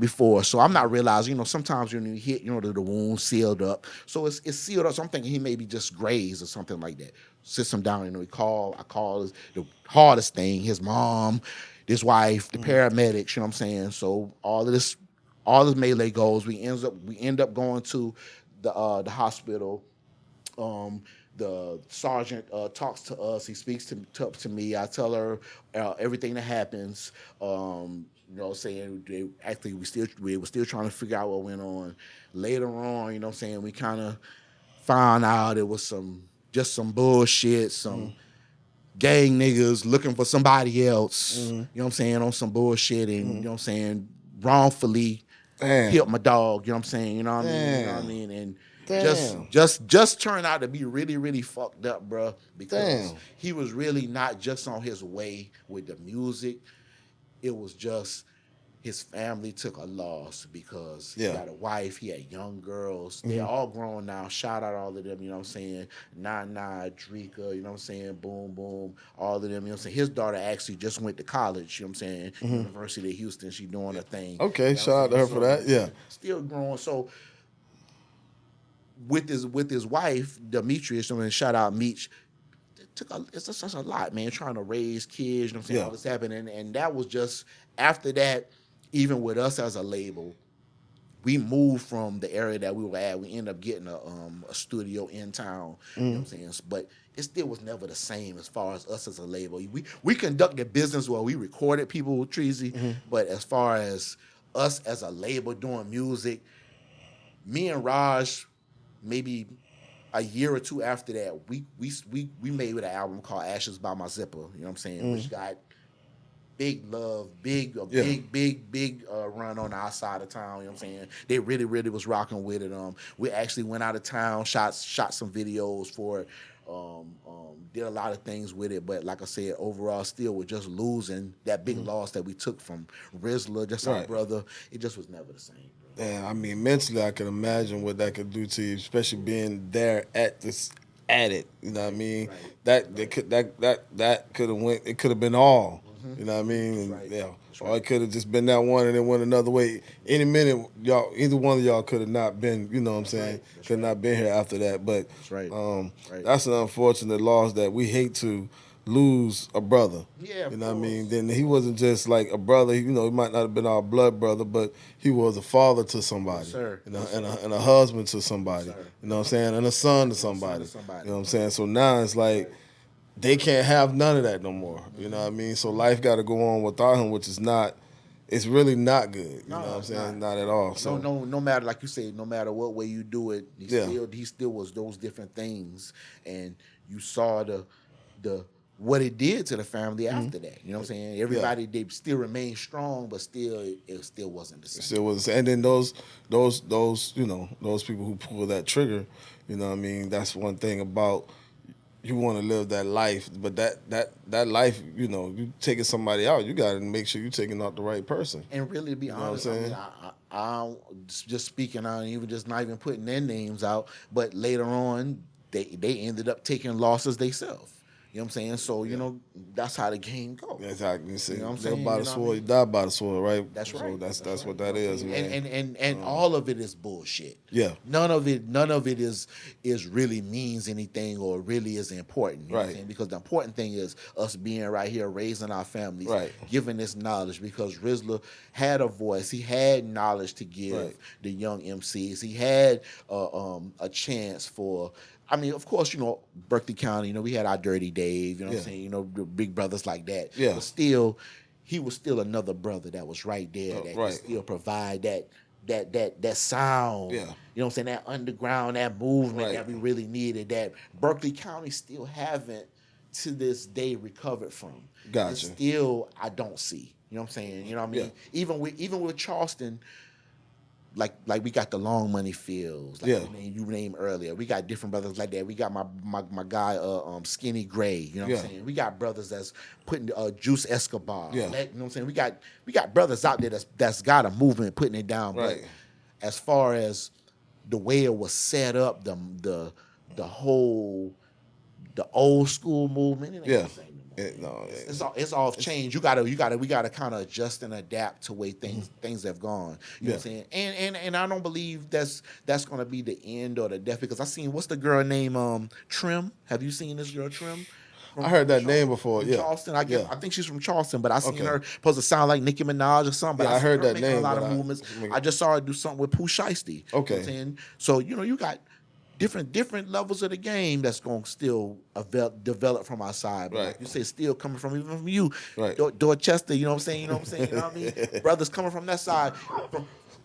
before. So I'm not realizing, sometimes when you hit, the wound sealed up. So it's sealed up. So I'm thinking he maybe just grazed or something like that. Sits him down, I call the hardest thing, his mom, his wife, the paramedics, you know what I'm saying? So all this melee goes. We end up going to the hospital. The sergeant talks to us. He speaks to me. I tell her everything that happens. Saying we were still trying to figure out what went on. Later on, saying we kind of found out it was some bullshit, some gang niggas looking for somebody else. You know what I'm saying, on some bullshit, and you know what I'm saying, wrongfully killed my dog. You know what I'm saying, you know what I mean, and. Just turned out to be really, really fucked up, bro. Because he was really not just on his way with the music. It was just his family took a loss because he got a wife, he had young girls. They're all grown now. Shout out all of them, you know what I'm saying? Nana, Drika, you know what I'm saying? Boom, boom, all of them, you know what I'm saying? His daughter actually just went to college, you know what I'm saying? University of Houston, she doing her thing. Okay, shout out to her for that, Still growing, so with his wife Demetrius, shout out Meech. It's just such a lot, man, trying to raise kids, all this happening. And that was just after that, even with us as a label, we moved from the area that we were at. We ended up getting a studio in town, you know what I'm saying? But it still was never the same as far as us as a label. We conducted business where we recorded people with Treasy, but as far as us as a label doing music, me and Raj, maybe a year or two after that, we made an album called Ashes by My Zipper, you know what I'm saying? Which got big love, big run on our side of town, you know what I'm saying? They really was rocking with it. We actually went out of town, shot some videos for it, did a lot of things with it, but like I said, overall still we're just losing that big loss that we took from Rizla, just our brother. It just was never the same. Yeah, I mean, mentally, I can imagine what that could do to you, especially being there at it. You know what I mean? Right. That could have went. It could have been all. You know what I mean? And, yeah. Or it could have just been that one and then went another way. Any minute, y'all, either one of y'all could have not been. You know what I'm saying? Could not been here after that. But that's an unfortunate loss that we hate to lose a brother. Yeah, you know what I mean? Then he wasn't just like a brother. He might not have been our blood brother, but he was a father to somebody, and a husband to somebody. You know what I'm saying? And a son to somebody. You know what I'm saying? So now it's like they can't have none of that no more. You know what I mean? So life got to go on without him, which is not. It's really not good. You know what I'm saying? Not at all. So no matter, like you say, no matter what way you do it, he still was those different things, and you saw the what it did to the family after that. You know what I'm saying? Everybody, they still remained strong, but still, it still wasn't the same. It still wasn't. And then those those people who pull that trigger, you know what I mean? That's one thing about you want to live that life, but that life, you taking somebody out, you got to make sure you're taking out the right person. And really, to be honest, I just speaking on even just not even putting their names out, but later on, they ended up taking losses themselves. You know what I'm saying? So, that's how the game goes. Exactly. You know what I'm live saying? by the sword, you die by the sword, right? That's right. So that's what that is, man. And all of it is bullshit. Yeah. None of it is really means anything or really is important. You know what I'm saying? Because the important thing is us being right here, raising our families, giving this knowledge. Because Rizla had a voice, he had knowledge to give the young MCs. He had a chance for. I mean, of course, Berkeley County, we had our Dirty Dave, what I'm saying, the big brothers like that. Yeah. But still, he was still another brother that was right there that could still provide that sound. Yeah. You know what I'm saying? That underground, that movement that we really needed, that Berkeley County still haven't to this day recovered from. Gotcha. And still, I don't see. You know what I'm saying? You know what I mean? Yeah. Even with Charleston, like we got the Long Money Fields, like you named earlier. We got different brothers like that. We got my guy Skinny Gray, you know what I'm saying? We got brothers that's putting Juice Escobar. You know what I'm saying? We got brothers out there that's got a movement putting it down. But as far as the way it was set up, the old school movement, it ain't the same. It's all changed. We gotta kind of adjust and adapt to way things have gone. You know what I'm saying? And I don't believe that's gonna be the end or the death, because I seen, what's the girl name, Trim? Have you seen this girl Trim? I heard that name before. Charleston. I think she's from Charleston, but I seen her supposed to sound like Nicki Minaj or something. But I heard that name. A lot of movements. I just saw her do something with Pooh Shiesty. Okay. You know what I'm saying? So you got different levels of the game that's going to still develop from our side. But like you say, still coming from even from you, Dorchester. You know what I'm saying? You know what I mean? Brothers coming from that side.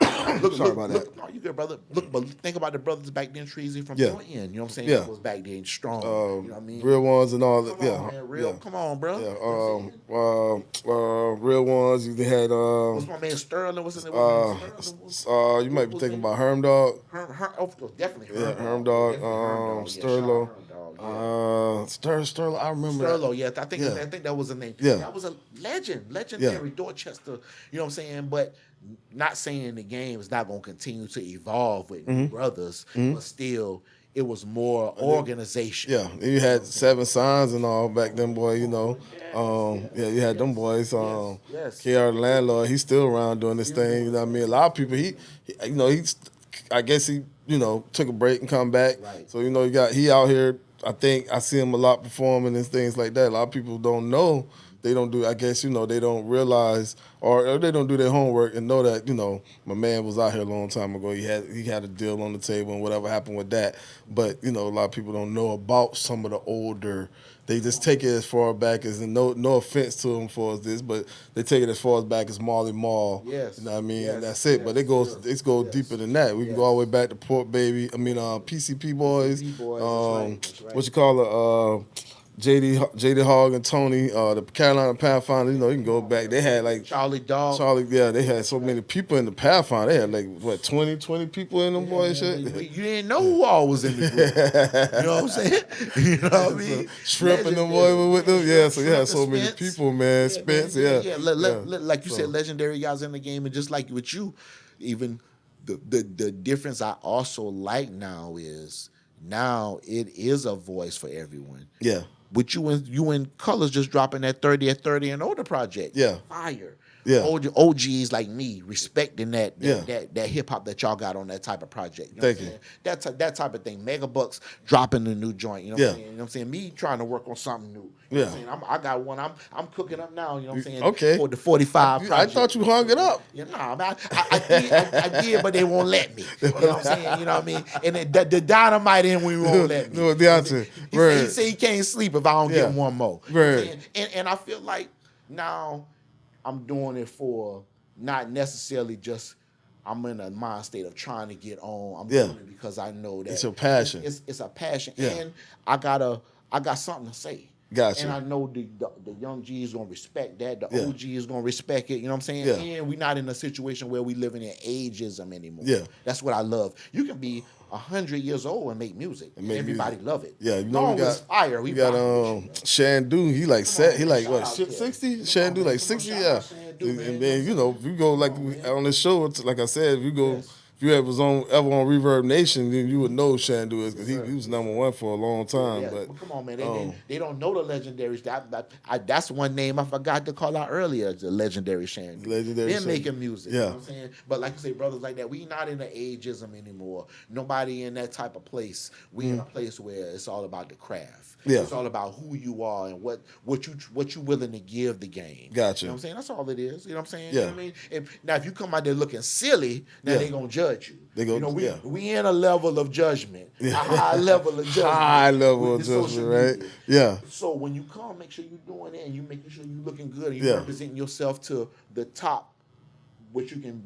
Sorry about that. No, you good, brother. Look, but think about the brothers back then, Treasy, from your end. You know what I'm saying? It was back then strong. You know what I mean? Real Ones and all that. Come on, bro. Real Ones. You had what's my man Sterling? What's his name? You might be thinking about Herm Dog. Definitely. Herm Dog. Sterlo. Sterlo. I remember. Sterlo. Yeah, I think that was the name. Yeah, that was a legendary Dorchester. You know what I'm saying? But not saying the game is not going to continue to evolve with new brothers, but still, it was more organization. Yeah, you had Seven Signs and all back then, boy. You you had them boys. KR Landlord, he's still around doing this thing. You know what I mean? A lot of people, I guess he took a break and come back. Right. So he out here. I think I see him a lot performing and things like that. A lot of people don't know. They don't do. I guess they don't realize or they don't do their homework and know that my man was out here a long time ago. He had a deal on the table and whatever happened with that. But a lot of people don't know about some of the older. They just take it as far back as, and no offense to them for this, but they take it as far back as Marley Marl. Yes. You know what I mean? Yes. And that's it. Yes. But it goes deeper than that. We can go all the way back to Port Baby. PCP Boys. PCP Boys. That's right. What you call it? JD Hogg and Tony, the Carolina Pathfinder, you can go back. They had like Charlie Dog. They had so many people in the Pathfinder. They had like 20 people in them boys and shit. You didn't know who all was in the group. You know what I'm saying? You know what I mean? Shrimp and them boys were with them. Yeah, so you had so many people, man. Spence, yeah. Like you said, legendary guys in the game, and just like with you, even the difference I also like now is it is a voice for everyone. Yeah. With you and Colors just dropping that 30 at 30 and older project. Yeah. Fire. Yeah. OGs like me respecting that Yeah. hip hop that y'all got on that type of project. You know Thank what I'm you. saying? That type of thing. Mega Bucks dropping a new joint. You know what Yeah. I'm saying? You know what I'm saying? Me trying to work on something new. You know Yeah. what I'm saying? I got one. I'm cooking up now. You know what I'm saying? Okay. For the 45 I project. thought you hung it up. Yeah, nah, man, I did, but they won't let me. You know what I'm saying? You know what I mean? And the Dynamite in we won't let me. No, Deontay. He say he can't sleep if I don't get one more. Right. And I feel like now I'm doing it for not necessarily just I'm in a mind state of trying to get on. I'm doing it because I know that it's your passion. It's a passion, Yeah. and I got something to say. Gotcha. And I know the young G is gonna respect that. The Yeah. OG is gonna respect it. You know what I'm saying? Yeah. And we're not in a situation where we living in ageism anymore. Yeah. That's what I love. You can be 100 years old and make music. And everybody love it. Yeah, we got fire. We got Shandu. He like set. He like what? Shout out 60. Shandu like 60. Shout Yeah. out Shandu, man. And then if you go like on this show, like I said, if you go. Yes. If you ever on Reverb Nation, then you would know Shandu is because he was #1 for a long time. Yeah, but come on, man, they don't know the legendaries. That's one name I forgot to call out earlier. The legendary Shandu. They're making music. Yeah. You know what I'm saying? But like you say, brothers like that, we not in the ageism anymore. Nobody in that type of place. We in a place where it's all about the craft. Yeah. It's all about who you are and what you willing to give the game. Gotcha. You know what I'm saying? That's all it is. You know what I'm saying? Yeah. You know what I mean? Now, if you come out there looking silly, now they gonna judge you. They go, we in a level of judgment, a high level of judgment. High level of judgment, right? Media. Yeah. So when you come, make sure you're doing it and you making sure you're looking good and you're representing yourself to the top. What you can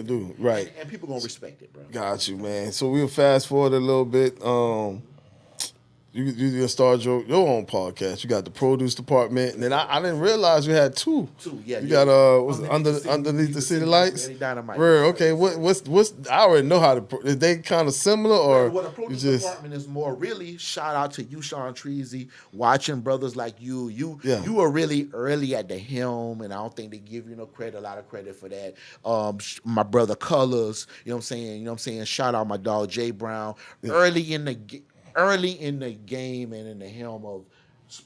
do, right? And people gonna respect it, bro. Got you, man. So we'll fast forward a little bit. You start your own podcast. You got the produce department, and then I didn't realize you had two. Yeah. You got underneath the city lights. Dynamite. Okay. What's I already know how to. Is they kind of similar or? Well, the produce department is more really. Shout out to you, Sean Treasy, watching brothers like you. You were really early at the helm, and I don't think they give you a lot of credit for that. My brother Colors, you know what I'm saying. Shout out my dog Jay Brown. Early in the game and in the helm of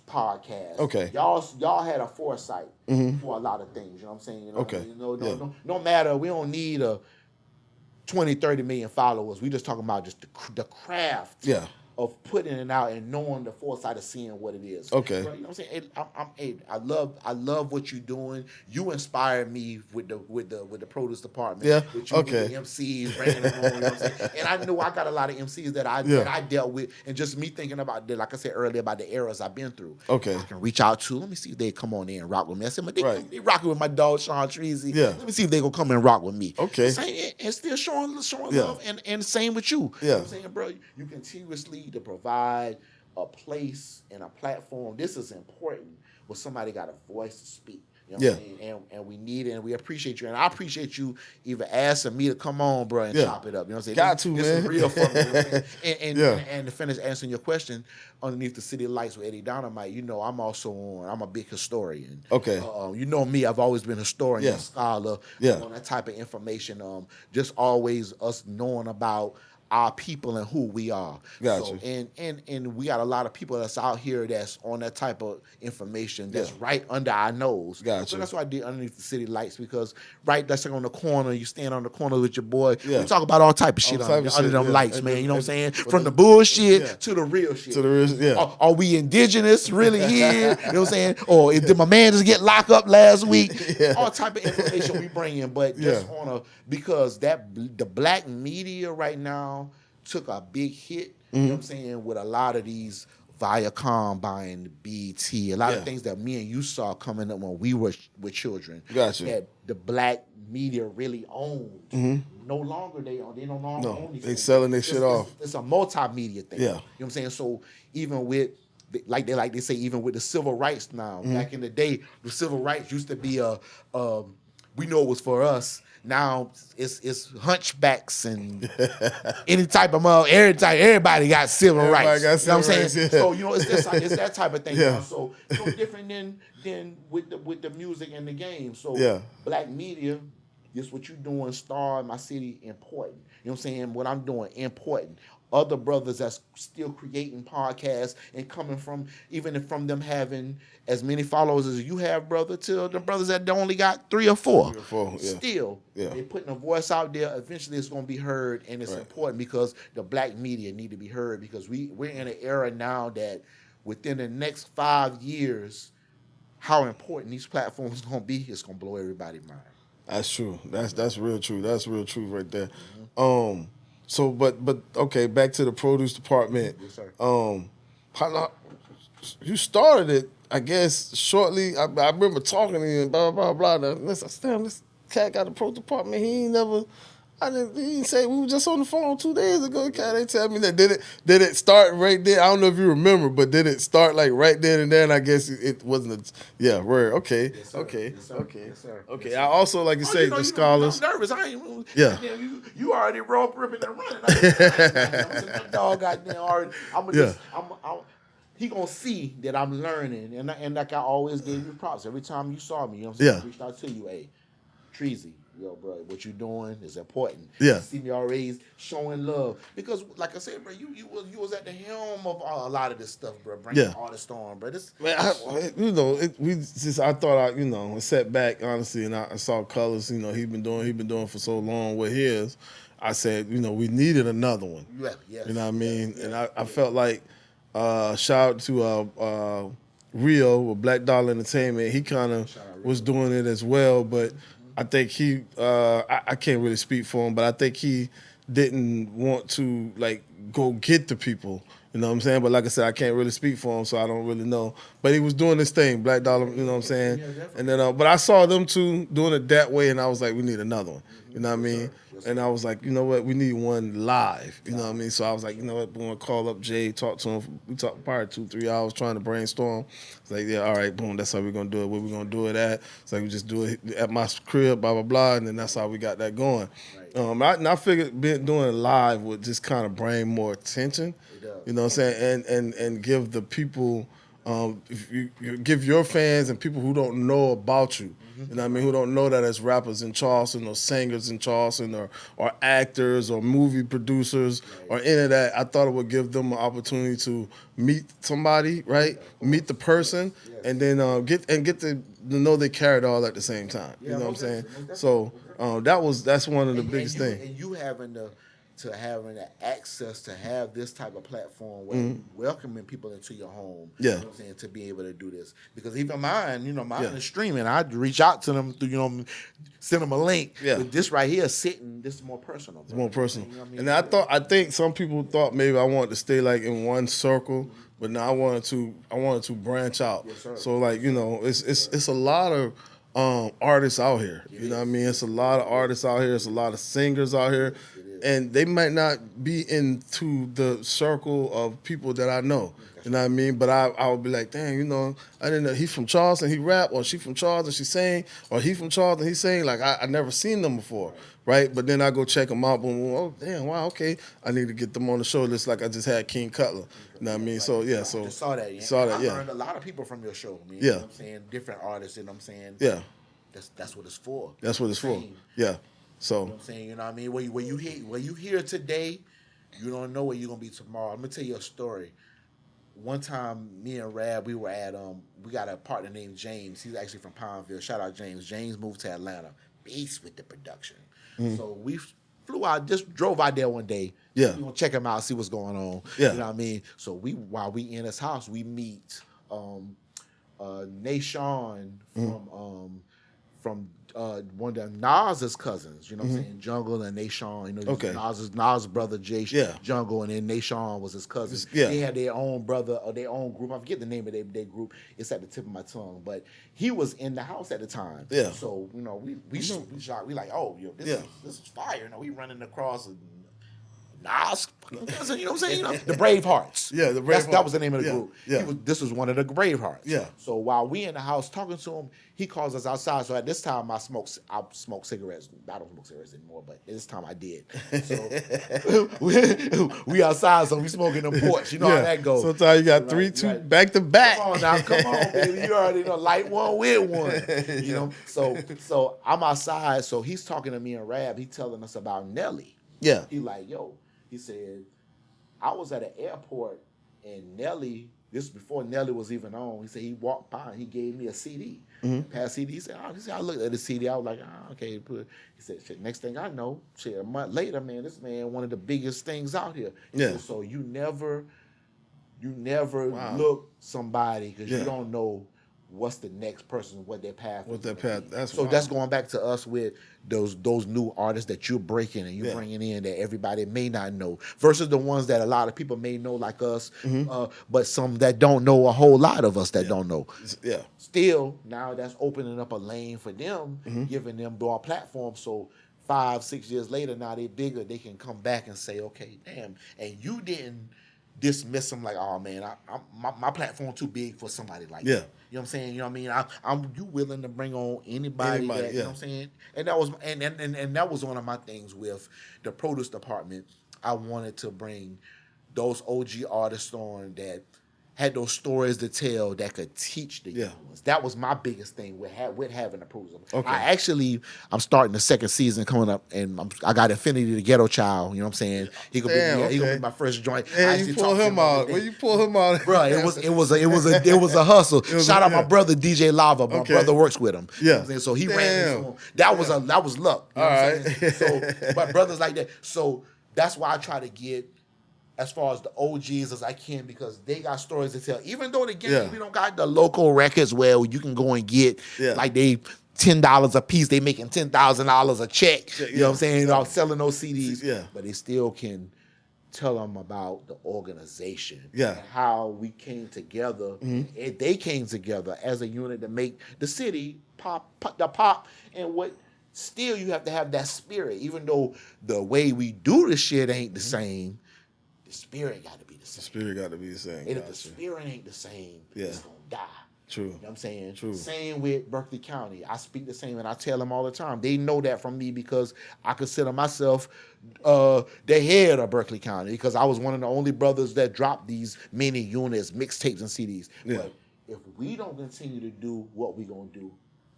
podcast. Okay. Y'all had a foresight for a lot of things. You know what I'm saying? Okay. No matter, we don't need a 20, 30 million followers. We just talking about just the craft. Yeah. Of putting it out and knowing the foresight of seeing what it is. Okay. Bro, you know what I'm saying? I love what you're doing. You inspired me with the produce department. Yeah. With you with the MCs bringing them on. You know what I'm saying? And I know I got a lot of MCs that I dealt with, and just me thinking about that, like I said earlier, about the eras I've been through. Okay. I can reach out to. Let me see if they come on in and rock with me. I said, but they rocking with my dog Sean Treasy. Yeah. Let me see if they gonna come and rock with me. Okay. And still showing love, and same with you. Yeah. You know what I'm saying, bro? You continuously to provide a place and a platform. This is important where somebody got a voice to speak. You know what I'm saying? And we need it, and we appreciate you. And I appreciate you even asking me to come on, bro, and chop it up. You know what I'm saying? Got to, this man. is real for me. You know what I'm saying? And to finish answering your question, underneath the city lights with Eddie Dynamite, I'm also I'm a big historian. Okay. You know me, I've always been a historian, scholar, Yeah. on that type of information. Just always us knowing about our people and who we are. Gotcha. So, and we got a lot of people that's out here that's on that type of information that's right under our nose. Gotcha. So that's why I did Underneath the City Lights, because that's on the corner, you stand on the corner with your boy. Yeah. We talk about all type of shit under them lights, man. You know what I'm saying? From the bullshit to the real shit. To the real, yeah. Are we indigenous really here? You know what I'm saying? Or did my man just get locked up last week? All type of information we bring in, but just because the black media right now took a big hit, you know what I'm saying, with a lot of these Viacom buying BT, a lot of things that me and you saw coming up when we were children. Gotcha. That the black media really owned. No longer they no longer own these they things. selling their shit off. It's a multimedia thing. Yeah. You know what I'm saying? So even with like they say, even with the civil rights now, back in the day, the civil rights used to be we know it was for us. Now it's hunchbacks and any type of everybody got civil rights. Got civil you know what I'm rights, saying? So it's that type of thing. Yeah. Now. So no different than with the music and the game. So black media, just what you doing, Star in my city, important. You know what I'm saying? What I'm doing, important. Other brothers that's still creating podcasts and coming from, even from them having as many followers as you have, brother, to the brothers that only got 3 or 4. Still, they're putting a voice out there. Eventually it's going to be heard, and it's important because the black media need to be heard, because we're in an era now that within the next 5 years, how important these platforms going to be, it's going to blow everybody's mind. That's true. That's real true. That's real truth right there. So, but okay, back to the produce department. Yes, sir. How you started it? I guess shortly. I remember talking to you and blah blah blah. Damn, this cat got a produce department. He ain't never. He didn't say. We were just on the phone 2 days ago. Cat, they tell me that did it start right there? I don't know if you remember, but did it start like right then and there? And I guess it wasn't. Word. Okay. Yes, sir. Okay. Yes, sir. Okay. Yes, sir. Okay. I also like you say the scholars. I'm nervous. I ain't. Yeah. You already rope ripping and running. I'm dog goddamn already. He gonna see that I'm learning, and like I always gave you props every time you saw me. You know what I'm saying? I reached out to you, hey, Treasy, yo, bro, what you doing is important. Yeah. You see me already showing love, because, like I said, bro, you was at the helm of a lot of this stuff, bro. Bringing artists on, bro. Man, I thought I sat back honestly, and I saw Colors. He been doing for so long with his. I said, we needed another one. Yeah, yes, you know what I mean? Yes, and I felt like. Shout out to Rio with Black Dollar Entertainment. He kind of was doing it as well, but I think he I can't really speak for him, but I think he didn't want to like go get the people. You know what I'm saying? But like I said, I can't really speak for him, so I don't really know. But he was doing this thing, Black Dollar, you know what I'm saying? And then, but I saw them two doing it that way, and I was like, we need another one. You know what I mean? And I was like, you know what? We need one live. You know what I mean? So I was like, you know what? We're going to call up Jay, talk to him. We talked probably 2-3 hours trying to brainstorm. It's like, yeah, all right, boom, that's how we're going to do it. Where we going to do it at? It's like we just do it at my crib, blah, blah, blah. And then that's how we got that going. I figured doing it live would just kind of bring more attention. You know what I'm saying? And give the people, if you give your fans and people who don't know about you, you know what I mean, who don't know that as rappers in Charleston or singers in Charleston or actors or movie producers or any of that, I thought it would give them an opportunity to meet somebody, right? Meet the person, and then get to know they carried all at the same time. You know what I'm saying? So that's one of the biggest things. And you having the access to have this type of platform where you welcoming people into your home. Yeah. You know what I'm saying? To be able to do this. Because even mine is streaming. I'd reach out to them through, send them a link. Yeah. But this right here sitting, this is more personal. It's more personal. You know what I mean? And I think some people thought maybe I wanted to stay like in one circle, but now I wanted to branch out. Yes, sir. So like, it's a lot of artists out here. You know what I mean? It's a lot of artists out here. It's a lot of singers out here. And they might not be into the circle of people that I know. You know what I mean? But I would be like, dang, I didn't know he's from Charleston, he rap, or she from Charleston, she sing, or he from Charleston, he sing. Like, I never seen them before, right? But then I go check them out, boom, boom, oh, damn, wow, okay. I need to get them on the show list like I just had King Cutler. You know what I mean? So, yeah, so. I just saw that, yeah. I learned a lot of people from your show, man. You know what I'm saying? Different artists, you know what I'm saying? Yeah. That's what it's for. That's what it's for. Yeah. So you know what I'm saying, you know what I mean? Where you hear today, You don't know where you're gonna be tomorrow. Let me tell you a story. One time, me and Rab, we were at we got a partner named James. He's actually from Pineville. Shout out James. James moved to Atlanta. Beast with the production. So we flew out, just drove out there one day. Yeah. We gonna check him out, see what's going on. Yeah. You know what I mean? So while we in his house, we meet Nashon from one of Nas's cousins, you know what I'm saying? Jungle and Nashon, you know, Nas' brother Jay Jungle, and then Nashon was his cousin. They had their own brother or their own group. I forget the name of their group. It's at the tip of my tongue, but he was in the house at the time. Yeah. So you know, we shocked. We like, oh, yo, this is fire. You know, we running across. Nas, you know what I'm saying? You know, the Bravehearts. Yeah, the Bravehearts. That was the name of the group. Yeah. This was one of the Bravehearts. Yeah. So while we in the house talking to him, he calls us outside. So at this time, I smoke cigarettes. I don't smoke cigarettes anymore, but at this time I did. So we outside, so we smoking the porch. You know how that goes. Sometimes you got 3-2 back to back. Come on, baby. You already know, light one with one. You know. So I'm outside. So he's talking to me and Rab. He telling us about Nelly. Yeah. He like, yo. He said, I was at an airport and Nelly, this was before Nelly was even on, he said he walked by and he gave me a CD. Passed CD. He said, I looked at the CD. I was like, okay. He said, shit, next thing I know, shit, a month later, man, this man, one of the biggest things out here. He said, so you never look somebody because you don't know what's the next person, what their path is. That's going back to us with those new artists that you're breaking and you're bringing in that everybody may not know versus the ones that a lot of people may know like us, but some that don't know a whole lot of us that don't know. Yeah. Still, now that's opening up a lane for them, giving them our platform. So 5-6 years later, now they're bigger. They can come back and say, okay, damn, and you didn't dismiss them like, oh man, my platform too big for somebody like that. You know what I'm saying? You know what I mean? You willing to bring on anybody that, you know what I'm saying? And that was and that was one of my things with the produce department. I wanted to bring those OG artists on that had those stories to tell that could teach the young ones. That was my biggest thing with having a producer. Okay. I'm starting the second season coming up, and I got Infinity the Ghetto Child. You know what I'm saying? He gonna be my first joint. And you pull him out. When you pull him out, bro, it was a hustle. Shout out my brother DJ Lava. My brother works with him. Yeah. You know so he ran into him. That was luck. You know what I'm saying? So, but brothers like that. So that's why I try to get as far as the OGs as I can because they got stories to tell. Even though we don't got the local records where you can go and get like they $10 a piece, they making $10,000 a check. You know what I'm saying? Selling those CDs. Yeah. But they still can tell them about the organization. Yeah. And how we came together. And they came together as a unit to make the city pop, and what still you have to have that spirit. Even though the way we do the shit ain't the same. The spirit got to be the same. The spirit got to be the same. And if the spirit ain't the same, it's going to die. True. You know what I'm saying? True. Same with Berkeley County. I speak the same, and I tell them all the time. They know that from me because I consider myself the head of Berkeley County because I was one of the only brothers that dropped these mini units, mixtapes, and CDs. Yeah. But if we don't continue to do what we going to do,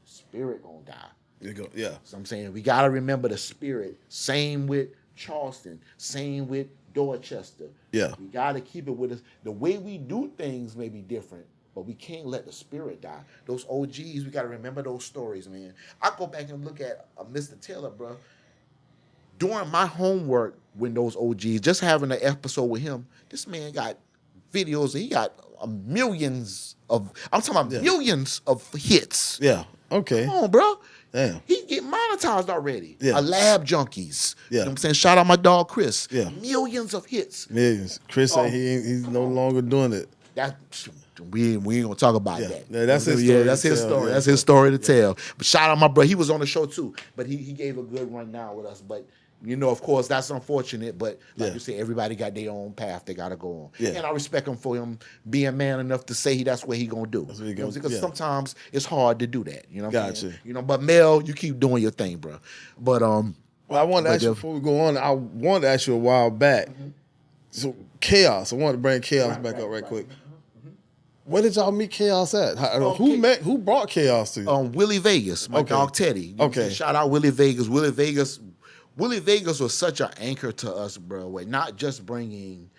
the spirit going to die. Yeah. So I'm saying we got to remember the spirit. Same with Charleston. Same with Dorchester. Yeah. We got to keep it with us. The way we do things may be different, but we can't let the spirit die. Those OGs, we got to remember those stories, man. I go back and look at Mr. Taylor, bro. Doing my homework with those OGs, just having an episode with him, this man got videos. He got millions of hits. Yeah. Okay. Come on, bro. Damn. He get monetized already. Yeah. A Lab Junkies. Yeah. You know what I'm saying? Shout out my dog Chris. Yeah. Millions of hits. Millions. Chris said he's no longer doing it. We ain't gonna talk about that. Yeah, that's his story. That's his story. Yeah. That's his story to tell. But shout out my brother. He was on the show too. But he gave a good run now with us. But you know, of course, that's unfortunate. But like you said, everybody got their own path they gotta go on. Yeah. And I respect him for him being man enough to say that's what he gonna do. That's what he gonna, because sometimes it's hard to do that. You know what I'm saying? You know, but Mel, you keep doing your thing, bro. But well, I wanted to ask you before we go on, I wanted to ask you a while back. So Chaos, I wanted to bring Chaos back up right quick. Where did y'all meet Chaos at? Who brought Chaos to you? Willie Vegas, my dog Teddy. Okay. Shout out Willie Vegas. Willie Vegas Willie Vegas was such an anchor to us, bro. With not just bringing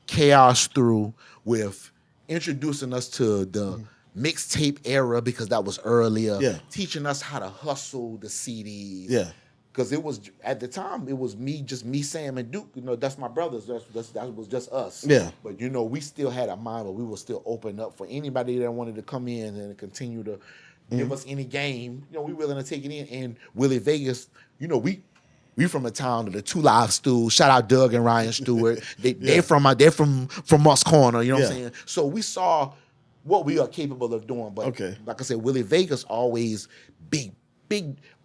chaos through, with introducing us to the mixtape era because that was earlier. Yeah. Teaching us how to hustle the CDs. Yeah. Because it was at the time, it was me, Sam, and Duke. You know, that's my brothers. That was just us. Yeah. But you know, we still had a mind, but we were still open up for anybody that wanted to come in and continue to give us any game. You know, we willing to take it in. And Willie Vegas, you know, we from a town of the Two Live Stools. Shout out Doug and Ryan Stewart. They're from Moss Corner. You know what I'm saying? So we saw what we are capable of doing. But like I said, Willie Vegas always big,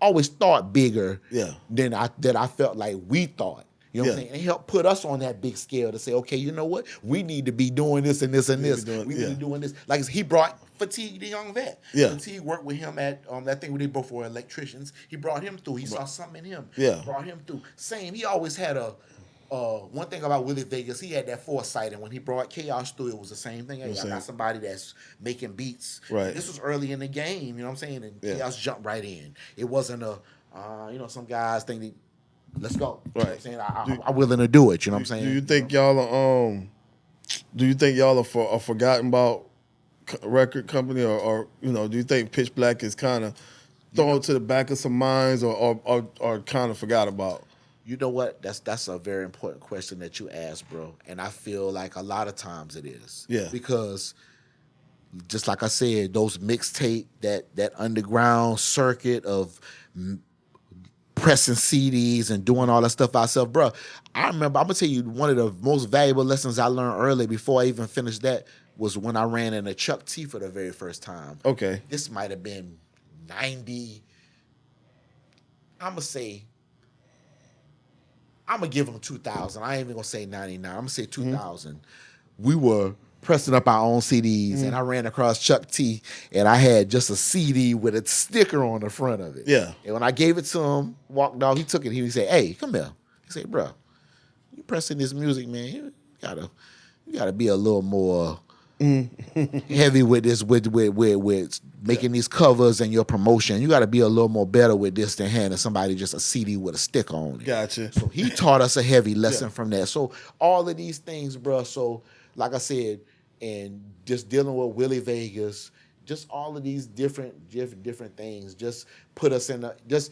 always thought bigger than I felt like we thought. You know what I'm saying? It helped put us on that big scale to say, okay, you know what? We need to be doing this and this and this. We need to be doing this. Like he brought Fatigue, the young vet. Fatigue worked with him at that thing where they both were electricians. He brought him through. He saw something in him. Brought him through. Same. He always had a one thing about Willie Vegas, he had that foresight, and when he brought Chaos through, it was the same thing. Hey, I got somebody that's making beats. Right. This was early in the game, you know what I'm saying? And Chaos jumped right in. It wasn't some guys think that, let's go. You know what I'm saying? I'm willing to do it, you know what I'm saying? Do you think y'all are forgotten about record company or you know, do you think Pitch Black is kind of thrown to the back of some minds or kind of forgot about? You know what? That's a very important question that you asked, bro. And I feel like a lot of times it is. Yeah. Because just like I said, those mixtape, that underground circuit of pressing CDs and doing all that stuff ourselves, bro. I remember, I'm gonna tell you, one of the most valuable lessons I learned early before I even finished that was when I ran in a Chuck T for the very first time. Okay. This might have been 90. I'm gonna give them 2000. I ain't even gonna say 99. I'm gonna say 2000. We were pressing up our own CDs, and I ran across Chuck T, and I had just a CD with a sticker on the front of it. Yeah. And when I gave it to him, walked off, he took it. He said, "Hey, come here." He said, "Bro, you pressing this music, man. You gotta be a little more heavy with this, with making these covers and your promotion. You got to be a little more better with this than handing somebody just a CD with a sticker on it." Gotcha. So he taught us a heavy lesson from that. So all of these things, bro. So like I said, and just dealing with Willie Vegas, just all of these different things, just put us just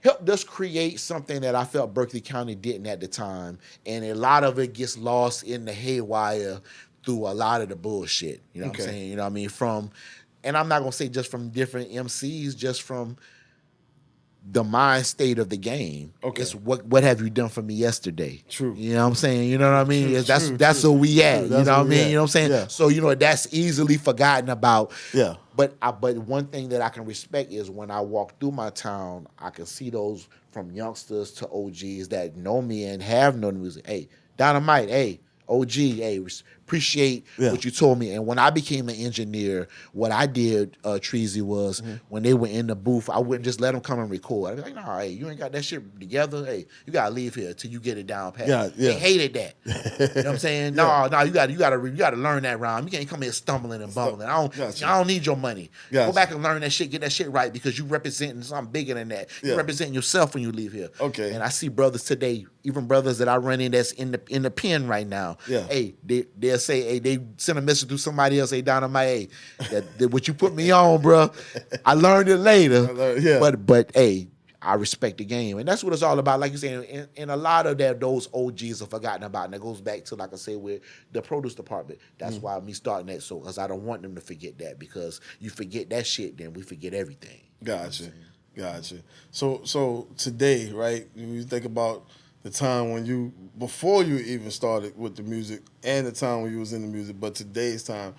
helped us create something that I felt Berkeley County didn't at the time, and a lot of it gets lost in the haywire through a lot of the bullshit. You know what I'm saying? You know what I mean? And I'm not gonna say just from different MCs, just from the mind state of the game. Okay. It's what have you done for me yesterday? True. You know what I'm saying? You know what I mean? True, that's where we at. True. You know what I mean? You know what I'm saying? Yeah. So, you know, that's easily forgotten about. Yeah. But one thing that I can respect is when I walk through my town, I can see those from youngsters to OGs that know me and have known music. Hey, Dynamite, hey, OG, hey, appreciate what you told me. And when I became an engineer, what I did, Treasy, was when they were in the booth, I wouldn't just let them come and record. I'd be like, "No, hey, you ain't got that shit together. Hey, you gotta leave here till you get it down pat." Yeah. They hated that. You know what I'm saying? No, you gotta learn that rhyme. You can't come here stumbling and bumbling. I don't need your money. Go back and learn that shit, get that shit right, because you representing something bigger than that. You representing yourself when you leave here. Okay. And I see brothers today, even brothers that I run in that's in the pen right now. Yeah. Hey, they'll say, hey, they send a message to somebody else, hey, Dynamite, hey, that what you put me on, bro. I learned it later. But hey, I respect the game. And that's what it's all about. Like you saying, and a lot of those OGs are forgotten about. And that goes back to, like I say, with the produce department. That's why me starting that, because I don't want them to forget that, because you forget that shit, then we forget everything. Gotcha. So today, right, when you think about the time when before you even started with the music and the time when you was in the music, but today's time,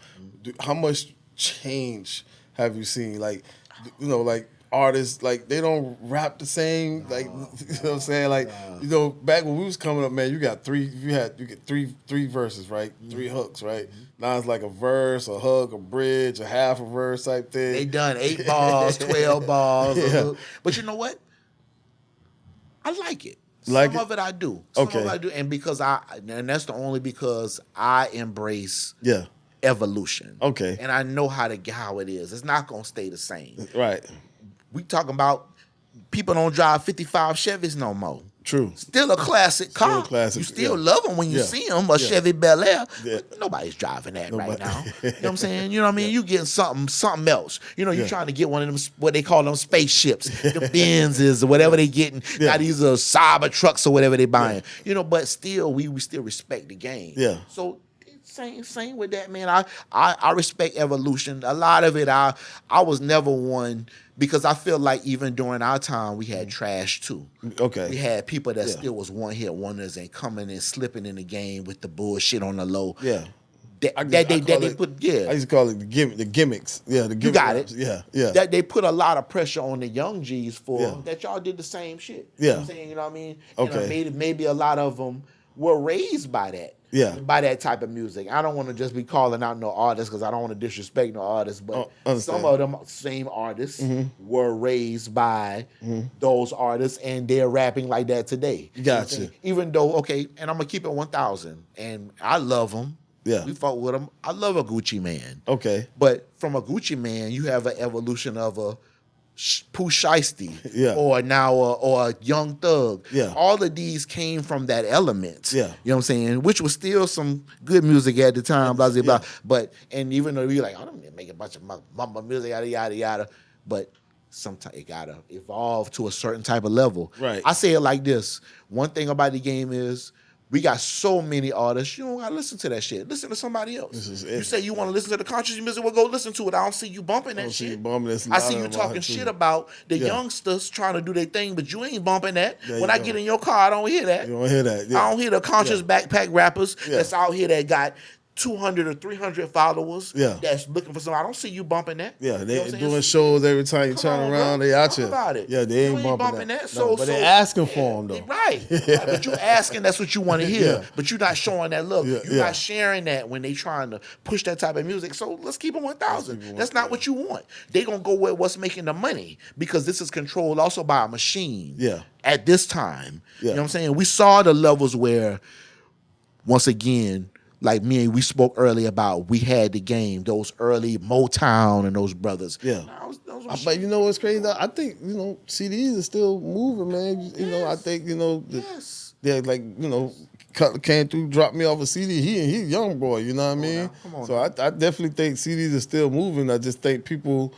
how much change have you seen? Like, you know, like artists, like they don't rap the same, like, you know what I'm saying? Like, you know, back when we was coming up, man, you get three verses, right? 3 hooks, right? Now it's like a verse, a hook, a bridge, a half a verse type thing. They done 8 balls, 12 balls. But you know what? I like it. Some of it I do. Some of it I do. And and that's only because I embrace evolution. Okay. And I know how it is. It's not gonna stay the same. Right. We talking about people don't drive 55 Chevys no more. True. Still a classic car. Still a classic, You still love them when you see them. A Chevy Bel Air. But nobody's driving that right now. You know what I'm saying? You know what I mean? You getting something else. You know, you trying to get one of them, what they call them spaceships, the Benzes or whatever they getting. Now these are Cyber trucks or whatever they buying. You know, but still, we still respect the game. Yeah. So same with that, man. I respect evolution. A lot of it, I was never one, because I feel like even during our time we had trash too. Okay. We had people that still was one hit wonders and coming and slipping in the game with the bullshit on the low. Yeah. I used to call it the gimmicks. Yeah, the gimmicks. You got it. Yeah. That they put a lot of pressure on the young G's for that y'all did the same shit. Yeah. You know what I'm saying? You know what I mean? Okay. And maybe a lot of them were raised by that. Yeah. By that type of music. I don't want to just be calling out no artists because I don't want to disrespect no artists, but some of them same artists were raised by those artists, and they're rapping like that today. Gotcha. Even though, and I'm going to keep it 1,000, and I love them. Yeah. We fought with them. I love a Gucci Man. Okay. But from a Gucci Man, you have an evolution of a Pooh Shiesty, or a Young Thug. Yeah. All of these came from that element. Yeah. You know what I'm saying? Which was still some good music at the time, blah, blah, blah. But, and even though you're like, I don't need to make a bunch of mama music, yada, yada, yada. But sometimes it gotta evolve to a certain type of level. Right. I say it like this. One thing about the game is, we got so many artists, you don't gotta listen to that shit. Listen to somebody else. You say you want to listen to the conscious music, well, go listen to it. I don't see you bumping that shit. I see you talking shit about the youngsters trying to do their thing, but you ain't bumping that. When I get in your car, I don't hear that. You don't hear that. I don't hear the conscious backpack rappers that's out here that got 200 or 300 followers that's looking for something. I don't see you bumping that. Yeah, they doing shows every time you turn around, they out here. About it. Yeah, they ain't bumping that. No, but they asking for them, though. Right. But you asking, that's what you want to hear. But you're not showing that love. You're not sharing that when they trying to push that type of music. So let's keep it 1,000. That's not what you want. They going to go with what's making the money, because this is controlled also by a machine. Yeah. At this time. You know what I'm saying? We saw the levels where, once again, like me and we spoke earlier about, we had the game, those early Motown and those brothers. Yeah. But you know what's crazy? I think, CDs are still moving, man. You know, I think, they're like, Cutler came through, dropped me off a CD. He a young boy, you know what I mean? So I definitely think CDs are still moving. I just think people,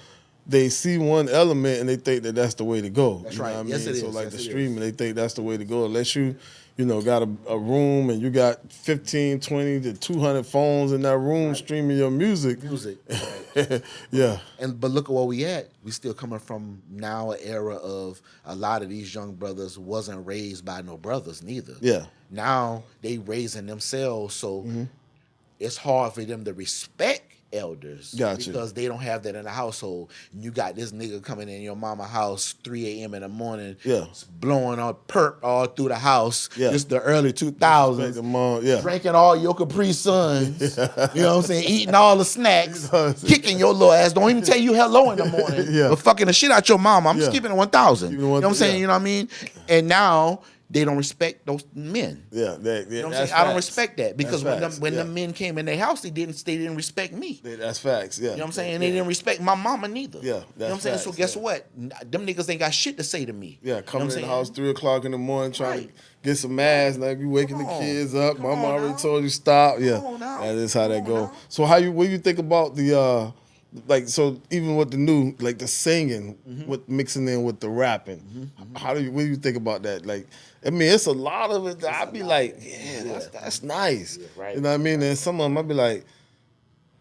they see one element and they think that that's the way to go. That's you know right. What I mean? Yes, it so is. like yes, the streaming, they think that's the way to go. Unless you got a room and you got 15, 20 to 200 phones in that room streaming your music. Right. Yeah. But look at where we at. We still coming from now an era of a lot of these young brothers wasn't raised by no brothers neither. Yeah. Now they raising themselves, so it's hard for them to respect elders. Gotcha. Because they don't have that in the household. And you got this nigga coming in your mama house 3 a.m. in the morning, blowing on perp all through the house. It's the early 2000s. Drinking all your Capri Suns. You know what I'm saying? Eating all the snacks. Kicking your little ass. Don't even tell you hello in the morning. But fucking the shit out your mama. I'm skipping it 1,000. You know what I'm saying? You know what I mean? And now they don't respect those men. You know what I'm saying? I don't respect that, because when the men came in their house, they didn't respect me. That's facts. Yeah. You know what I'm saying? They didn't respect my mama neither. Yeah. You know what I'm saying? So guess what? Them niggas ain't got shit to say to me. Yeah, coming in the house 3 o'clock in the morning trying to get some ass, like you waking the kids up. Mama already told you stop. Yeah. That is how that go. So what do you think about the so even with the new, like the singing, with mixing in with the rapping, what do you think about that? Like, I mean, it's a lot of it that I'd be like, that's nice. You know what I mean? And some of them I'd be like,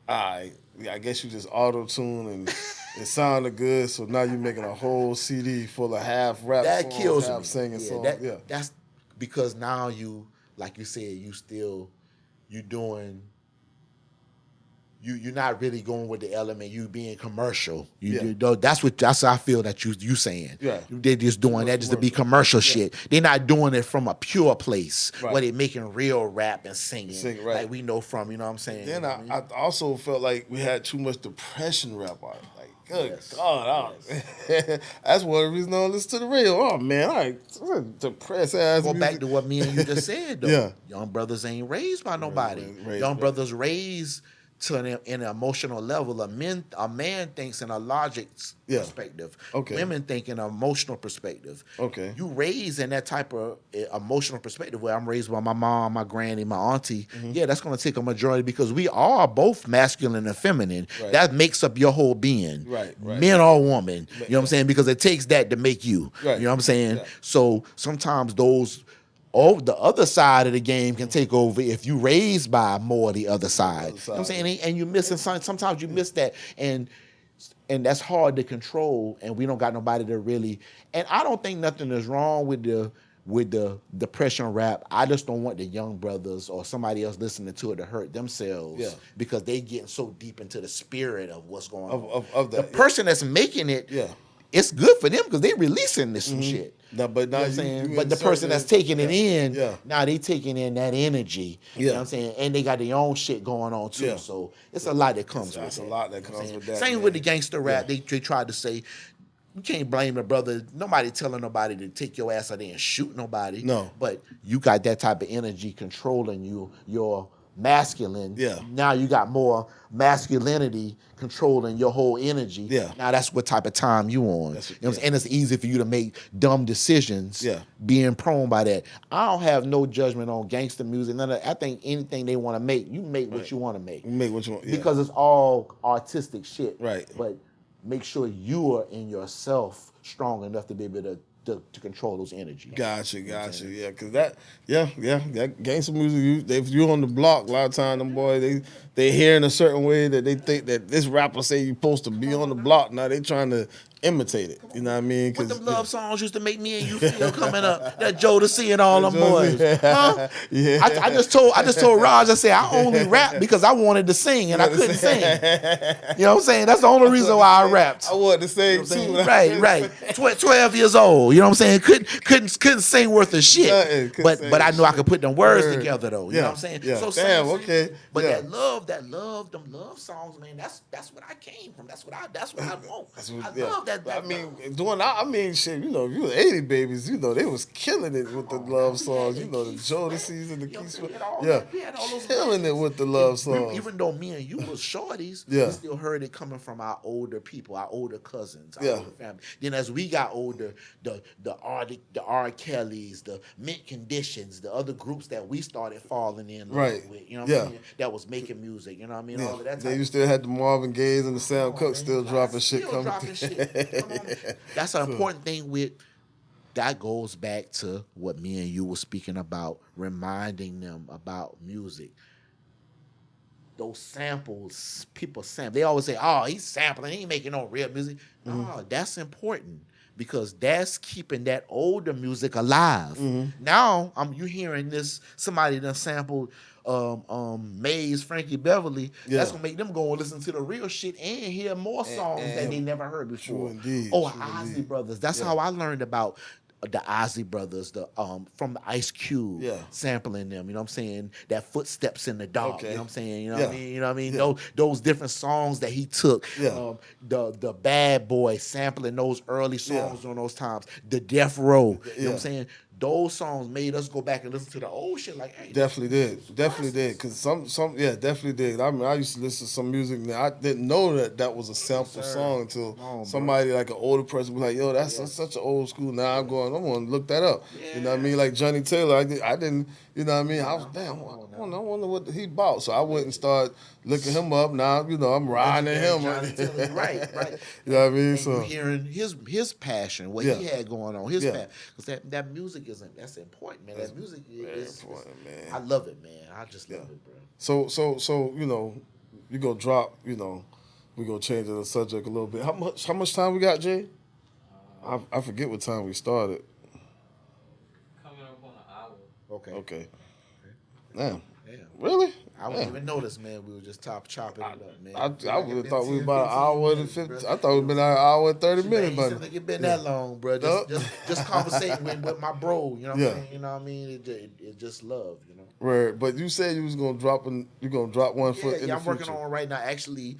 all right, I guess you just auto-tune and it sounded good, so now you're making a whole CD full of half rap that songs, kills half me. singing songs. That's because now you, like you said, you're not really going with the element. You being commercial. That's how I feel that you saying. Yeah. They're just doing that just to be commercial shit. They're not doing it from a pure place where they're making real rap and singing. Like we know from, you know what I'm saying? Then I also felt like we had too much depression rap art. Like, good God. That's one of the reasons I don't listen to the radio. Oh, man, I'm depressed ass Go music. back to what me and you just said, though. Yeah. Young brothers ain't raised by nobody. Young brothers raised to an emotional level. A man thinks in a logic perspective. Okay. Women think in an emotional perspective. Okay. You raise in that type of emotional perspective where I'm raised by my mom, my granny, my auntie. Yeah, that's going to take a majority because we are both masculine and feminine. Right. That makes up your whole being. Right. Men or woman. You know what I'm saying? Because it takes that to make you. Right. You know what I'm saying? Yeah. So sometimes the other side of the game can take over if you raised by more of the other side. You know what I'm saying? And you're missing something. Sometimes you miss that. And that's hard to control, and we don't got nobody to really. And I don't think nothing is wrong with the depression rap. I just don't want the young brothers or somebody else listening to it to hurt themselves because they getting so deep into the spirit of what's going on. Of that, the person that's making it, it's good for them because they releasing this some shit. No, but now you know what I'm saying? But the person that's taking it in, now they taking in that energy. You know what I'm saying? And they got their own shit going on too. Yeah. So it's a lot that comes with it. That's a lot that comes with that. Same with the gangster rap. They tried to say, you can't blame a brother. Nobody telling nobody to take your ass out there and shoot nobody. No. But you got that type of energy controlling you. You're masculine. Yeah. Now you got more masculinity controlling your whole energy. Yeah. Now that's what type of time you on. You know what I'm saying? And it's easy for you to make dumb decisions. Yeah. Being prone by that. I don't have no judgment on gangster music. None of that. I think anything they want to make, you make what you want to make. You make what you want. Because it's all artistic shit. Right. But make sure you are in yourself strong enough to be able to control those energies. Gotcha. Yeah, because that gangsta music, if you on the block, a lot of times them boys, they hear in a certain way that they think that this rapper say you supposed to be on the block. Now they trying to imitate it. You know what I mean? What them love songs used to make me and you feel coming up? That Jodeci and all them boys. Huh? Yeah. I just told Raj, I said I only rap because I wanted to sing and I couldn't sing. You know what I'm saying? That's the only reason why I rapped. I wanted to sing too. Right. 12 years old. You know what I'm saying? Couldn't sing worth a shit. But I knew I could put them words together though. You know what I'm saying? Yeah. So damn, okay. But them love songs, man, that's what I came from. That's what I want. I love that. Shit, you know, if you were 80 babies, you know, they was killing it with the love songs. You know, the Jodeci's and the Keys. Killing it with the love songs. Even though me and you was shorties, we still heard it coming from our older people, our older cousins, our older family. Then as we got older, the R. Kellys, the Mint Conditions, the other groups that we started falling in love with, you know what I mean? That was making music, you know what I mean? All of that. Then you still had the Marvin Gayes and the Sam Cooke still dropping shit coming. That's an important thing that goes back to what me and you were speaking about, reminding them about music. Those samples, people sample. They always say, oh, he's sampling, he ain't making no real music. No, that's important because that's keeping that older music alive. Now, you hearing this, somebody done sampled Maze, Frankie Beverly. That's gonna make them go and listen to the real shit and hear more songs that they never heard before. Isley Brothers. That's how I learned about the Isley Brothers, from the Ice Cube, sampling them. You know what I'm saying? That Footsteps in the Dark. You know what I'm saying? You know what I mean? You know what I mean? Those different songs that he took. The Bad Boy sampling those early songs on those times. The Death Row. You know what I'm saying? Those songs made us go back and listen to the old shit. Like, hey, definitely did. Cause definitely did. I mean, I used to listen to some music. Now I didn't know that was a sample song until somebody like an older person was like, "Yo, that's such an old school." Now I'm going to look that up. You know what I mean? Like Johnny Taylor, I didn't. You know what I mean? I was damn. I wonder what he bought. So I went and started looking him up. Now you know I'm riding him. Right. You know what I mean? And so you hearing his passion, what he had going on, his passion, because that music that's important, man. That music is important, man. I love it, man. I just love it, bro. So you know, you go drop. You know, we go change the subject a little bit. How much time we got, Jay? I forget what time we started. Coming up on an hour. Okay. Damn. Really? I wouldn't even notice, man. We were just chopping it up, man. I would have thought we were about an hour and 50. I thought we'd been an hour and 30 minutes, but think it been that long, bro. Just conversating with my bro. You know what I'm saying? You know what I mean? It just love, you know. Right. But you said you was gonna drop one foot. I'm working on right now. Actually,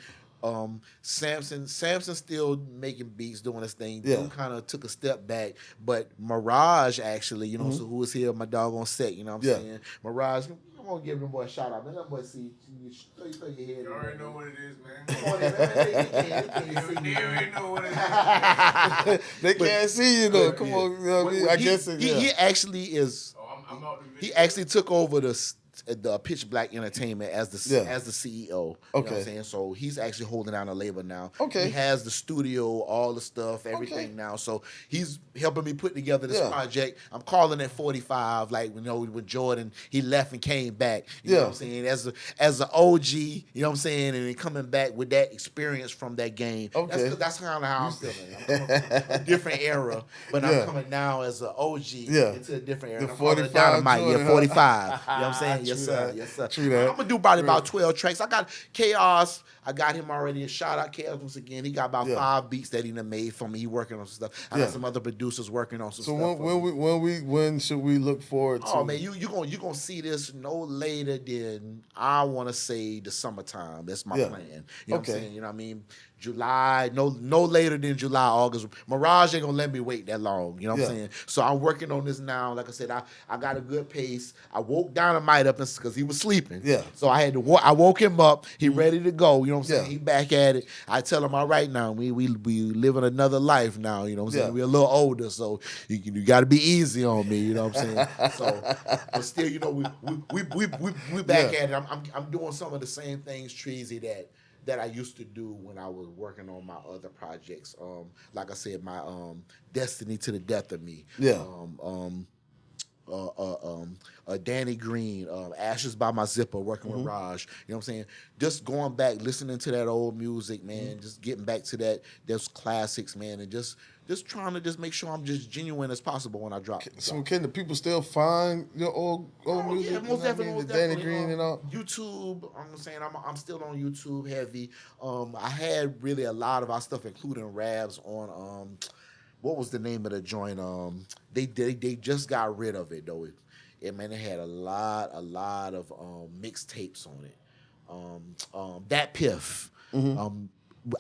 Samson still making beats, doing his thing. Dude kind of took a step back, but Mirage actually, so who was here, my dog on set, you know what I'm saying? Mirage, I'm gonna give them boy a shout out. Man, that boy see you throw your head. You already know what it is, man. Come on, man. They already know what it is. They can't see you though. Come on, you know what I mean? I guess he actually is. I'm out the video. He actually took over the Pitch Black Entertainment as the CEO. You know what I'm saying? So he's actually holding down the label now. Okay. He has the studio, all the stuff, everything now. So he's helping me put together this project. I'm calling it 45, like with Jordan, he left and came back. You know what I'm saying? As an OG, you know what I'm saying, and then coming back with that experience from that game. Okay. That's kind of how I'm feeling. I'm coming from a different era, but I'm coming now as an OG into a different era. The 45 Dynamite, Jordan, 45. You know what I'm saying? Yes, sir. Yes, sir. True that. I'm gonna do probably about 12 tracks. I got Chaos. I got him already. And shout out Chaos once again. He got about 5 beats that he done made for me. He working on some stuff. I got some other producers working on some stuff. So when should we look forward to? Oh man, you gonna see this no later than I want to say the summertime. That's my plan. You know what I'm saying? You know what I mean? July, no later than July, August. Mirage ain't gonna let me wait that long. You know what I'm saying? So I'm working on this now. Like I said, I got a good pace. I woke Dynamite up because he was sleeping. Yeah. So I had to. I woke him up. He ready to go. You know what I'm saying? He back at it. I tell him, all right now, we living another life now. You know what I'm saying? We're a little older, so you got to be easy on me. You know what I'm saying? So, but still, we back at it. I'm doing some of the same things, Treasy, that I used to do when I was working on my other projects. Like I said, my Destiny to the Death of Me. Yeah. Danny Green, Ashes by My Zipper, working with Raj. You know what I'm saying? Just going back, listening to that old music, man. Just getting back to those classics, man, and just trying to just make sure I'm just genuine as possible when I drop. So can the people still find your old music? Yeah, most definitely. The Danny Green and all. YouTube. I'm saying I'm still on YouTube heavy. I had really a lot of our stuff, including Rabs, on what was the name of the joint? They just got rid of it though. It had a lot of mixtapes on it. That Piff.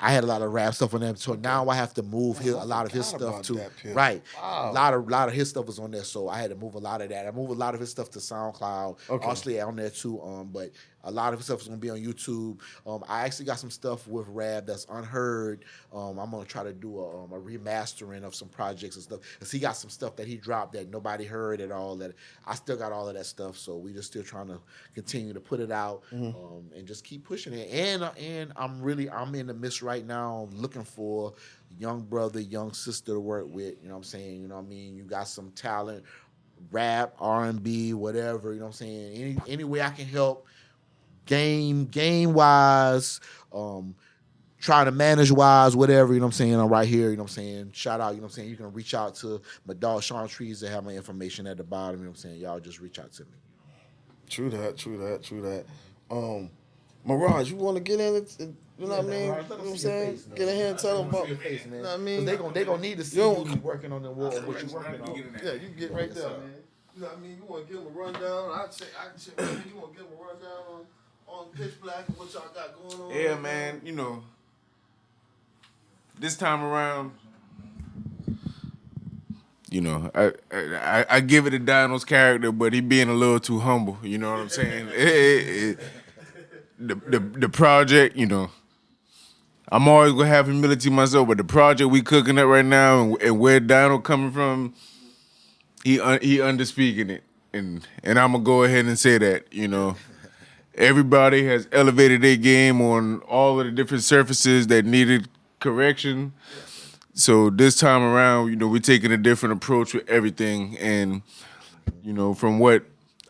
I had a lot of rap stuff on there, so now I have to move a lot of his stuff too. Right, wow. A lot of his stuff was on there, so I had to move a lot of that. I moved a lot of his stuff to SoundCloud, obviously on there too. But a lot of his stuff is gonna be on YouTube. I actually got some stuff with Rab that's unheard. I'm gonna try to do a remastering of some projects and stuff. Cause he got some stuff that he dropped that nobody heard at all. That I still got all of that stuff, so we just still trying to continue to put it out and just keep pushing it. And I'm in the midst right now looking for young brother, young sister to work with. You know what I'm saying? You know what I mean? You got some talent, rap, R&B, whatever. You know what I'm saying? Any way I can help. Game wise, trying to manage wise, whatever, you know what I'm saying, I'm right here, you know what I'm saying, shout out, you know what I'm saying, you can reach out to my dog Sean Trees that have my information at the bottom, you know what I'm saying, y'all just reach out to me. True that. Mirage, you want to get in it, you know what I mean, you know what I'm saying, get in here and tell them about, you know what I mean, they gonna need to see you working on the wall, what you working on. Yeah, you can get right there, man. You know what I mean, you want to give them a rundown, I check, you want to give them a rundown on Pitch Black and what y'all got going on? Yeah, man. This time around, I give it to Dino's character, but he being a little too humble. You know what I'm saying? The project, I'm always gonna have humility myself, but the project we cooking up right now and where Dino coming from, he underspeaking it, and I'm gonna go ahead and say that, Everybody has elevated their game on all of the different surfaces that needed correction. So this time around, we're taking a different approach with everything. And, from what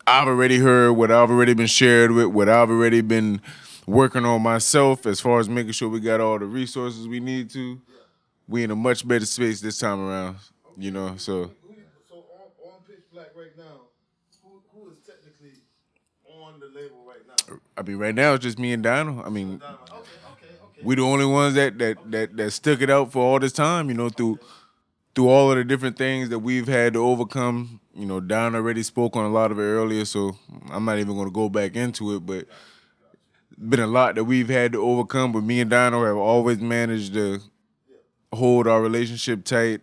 I've already heard, what I've already been shared with, what I've already been working on myself as far as making sure we got all the resources we need to, we in a much better space this time around, so. So on Pitch Black right now, who is technically on the label right now? I mean, right now it's just me and Dino. I mean, Okay. we the only ones that stuck it out for all this time, through all of the different things that we've had to overcome. Don already spoke on a lot of it earlier, so I'm not even going to go back into it. But been a lot that we've had to overcome, but me and Dino have always managed to hold our relationship tight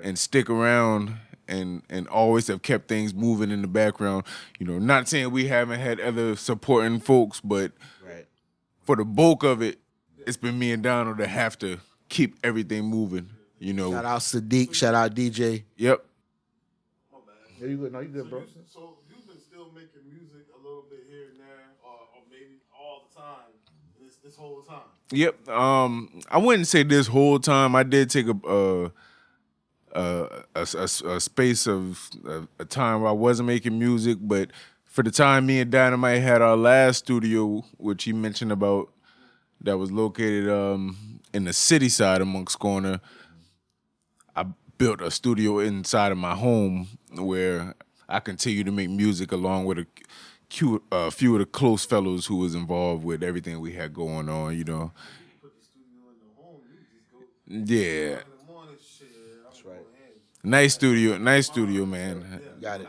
and stick around and always have kept things moving in the background. You know, not saying we haven't had other supporting folks, but for the bulk of it, it's been me and Donald that have to keep everything moving. You know. Shout out Sadiq. Shout out DJ. Yep. My bad. Yeah, you good? No, you good, bro. So you've been still making music a little bit here and there, or maybe all the time, this whole time. Yep. I wouldn't say this whole time. I did take a space of a time where I wasn't making music, but for the time me and Dynamite had our last studio, which he mentioned about, that was located in the city side of Moncks Corner, I built a studio inside of my home where I continue to make music along with a few of the close fellows who was involved with everything we had going on, you know. Put the studio in the home, you just go Yeah. in the morning, shit. That's right. Nice studio, man. Got it.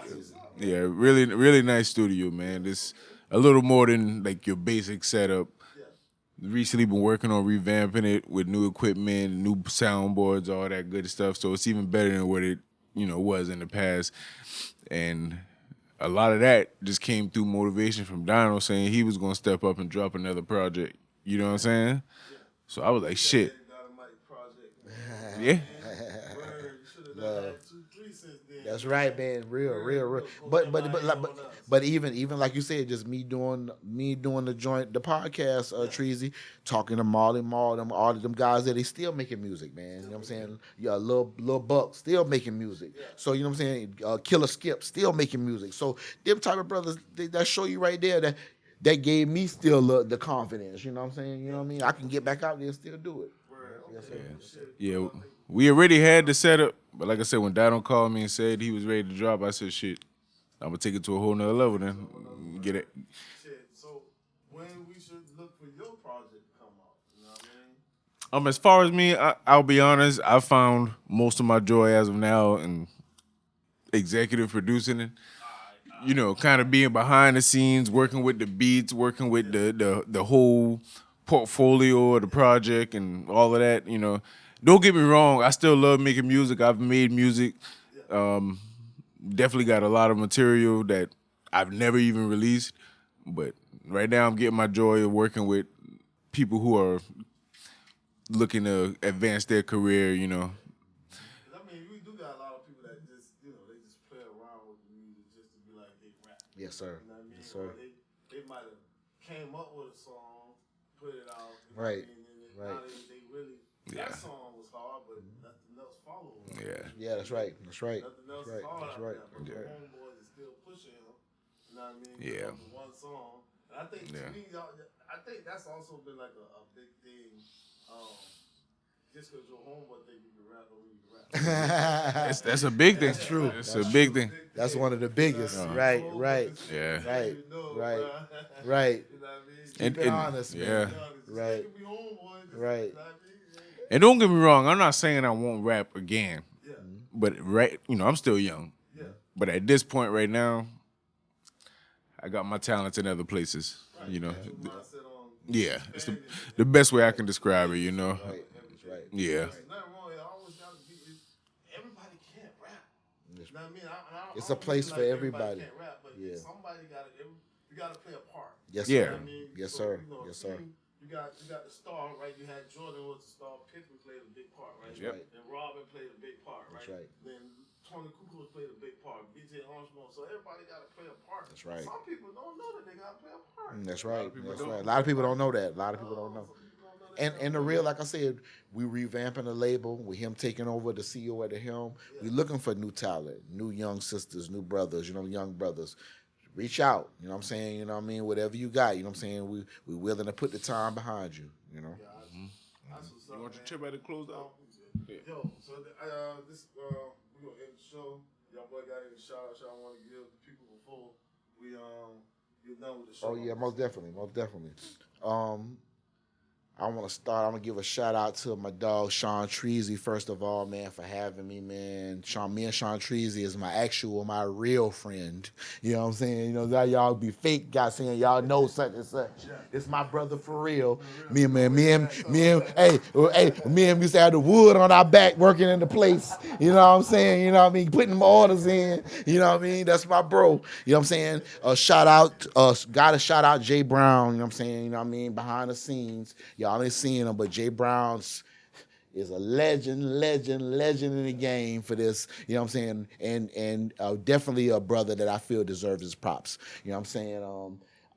Yeah, really nice studio, man. It's a little more than like your basic setup. Recently been working on revamping it with new equipment, new soundboards, all that good stuff. So it's even better than what it, was in the past. And a lot of that just came through motivation from Donald saying he was gonna step up and drop another project. You know what I'm saying? So I was like, shit. Yeah. That's right, man. Real. But even like you said, just me doing the podcast, Treasy, talking to Marley Marl, all of them guys that they still making music, man. You know what I'm saying? Yeah, Lil Buck still making music. So you know what I'm saying? Killer Skip still making music. So them type of brothers, that show you right there that gave me still the confidence. You know what I'm saying? You know what I mean? I can get back out there and still do it. Yes, sir. Yeah, we already had the setup, but like I said, when Donald called me and said he was ready to drop, I said, shit, I'm going to take it to a whole nother level then. Get it. Shit, so when we should look for your project to come out, you know what I mean? As far as me, I'll be honest, I found most of my joy as of now in executive producing it. Kind of being behind the scenes, working with the beats, working with the whole portfolio of the project and all of that, Don't get me wrong, I still love making music. I've made music. Definitely got a lot of material that I've never even released. But right now I'm getting my joy of working with people who are looking to advance their career, I mean, we do got a lot of people that just, they just play around with the music just to be like, they rap. Yes, sir. You know what I mean? Yes, sir. They might have came up with a song, put it out. Right. Now they really, that song was hard, but nothing else followed. Yeah, that's right. Nothing else is hard That's out right. there, but the homeboys is still pushing him. You know what I mean? Yeah. The one song. And I think to me, I think that's also been like a big thing. Just because your homeboy think you can rap or you can rap. That's a big thing. That's true. It's a big thing. That's one of the biggest. Right. Yeah. Right. You know what I mean? Keep it honest, man. Yeah. Right. Right. And don't get me wrong, I'm not saying I won't rap again. Yeah. But I'm still young. Yeah. But at this point right now, I got my talents in other places. Right. Yeah. It's the best way I can describe it, Right. That's right. Yeah. There's nothing wrong. It always got to be. Everybody can't rap. You know what I mean? It's a place for everybody. Can't rap, but somebody got to. You got to play a part. Yes, Yeah. sir. You know what I mean? Yes, So, sir. Yes, sir. You got the star, right? You had Jordan was the star. Pippen played a big part, right? That's right. And Robin played a big part, right? That's right. Then Tony Kukoc played a big part. BJ Armstrong. So everybody got to play a part. That's right. Some people don't know that they got to play a part. That's right. That's right. A lot of people don't know that. A lot of people don't know. And the real, like I said, we revamping the label with him taking over the CEO at the helm. We looking for new talent, new young sisters, new brothers, young brothers. Reach out, you know what I'm saying? You know what I mean? Whatever you got, you know what I'm saying? We willing to put the time behind you, That's what's up, You want your chip at the close out? Yo, so this we're gonna end the show. Y'all boy got any shout outs y'all want to give the people before we get done with the show? Oh yeah, most definitely. I want to start. I'm going to give a shout out to my dog, Sean Treasy, first of all, man, for having me, man. Me and Sean Treasy is my real friend. You know what I'm saying? You know, that y'all be fake guys saying y'all know such and such. It's my brother for real. Me and me and used to have the wood on our back working in the place. You know what I'm saying? You know what I mean? Putting them orders in. You know what I mean? That's my bro. You know what I'm saying? Gotta shout out Jay Brown. You know what I'm saying? You know what I mean? Behind the scenes. Y'all ain't seeing him, but Jay Brown's is a legend in the game for this. You know what I'm saying? And definitely a brother that I feel deserves his props. You know what I'm saying?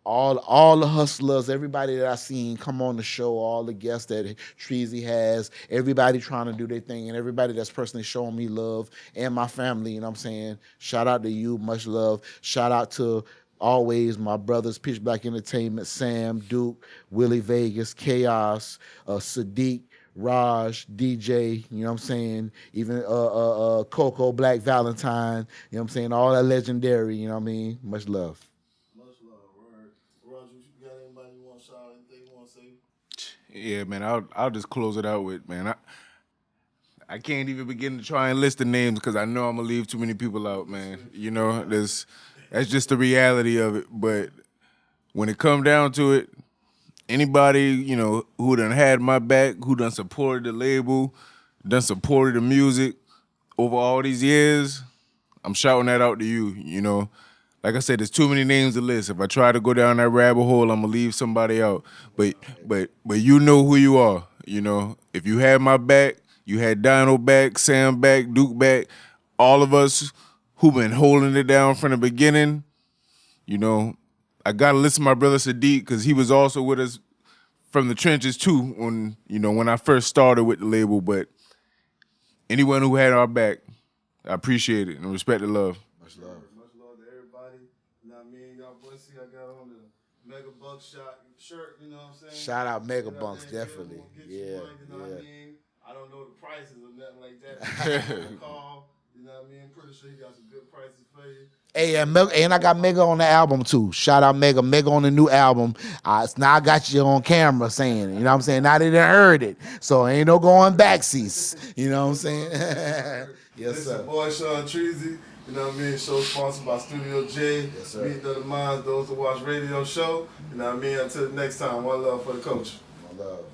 All the hustlers, everybody that I seen come on the show, all the guests that Treasy has, everybody trying to do their thing, and everybody that's personally showing me love, and my family, you know what I'm saying? Shout out to you, much love. Shout out to always my brothers, Pitch Black Entertainment, Sam, Duke, Willie Vegas, Chaos, Sadiq, Raj, DJ, you know what I'm saying? Even Coco Black Valentine, you know what I'm saying? All that legendary, you know what I mean? Much love. Much love, word. Raj, you got anybody you want to shout out, anything you want to say? Yeah, man, I'll just close it out with, man, I can't even begin to try and list the names because I know I'm going to leave too many people out, man. You know, that's just the reality of it. But when it come down to it, anybody, you know, who done had my back, who done supported the label, done supported the music over all these years, I'm shouting that out to you, you know. Like I said, there's too many names to list. If I try to go down that rabbit hole, I'm gonna leave somebody out. But you know who you are, you know. If you had my back, you had Dino back, Sam back, Duke back, all of us who been holding it down from the beginning, you know. I gotta listen to my brother Sadiq because he was also with us from the trenches too when I first started with the label. But anyone who had our back, I appreciate it and respect the love. Much love. Much love to everybody. You know what I mean? Y'all boys see I got on the Mega Buckshot shirt, you know what I'm saying? Shout out Mega Bunks, definitely. Yeah. Yeah. What I mean? I don't know the prices or nothing like that. Call, you know what I mean? Pretty sure he got some good prices for you. Hey, and I got Mega on the album too. Shout out Mega on the new album. Now I got you on camera saying it. You know what I'm saying? Now they done heard it. So ain't no going backseats. You know what I'm saying? Yes, sir. Boy Sean Treasy. You know what I mean? Show sponsored by Studio J. Yes, sir. Meet the Minds, those to watch radio show. You know what I mean? Until next time, one love for the culture. One love.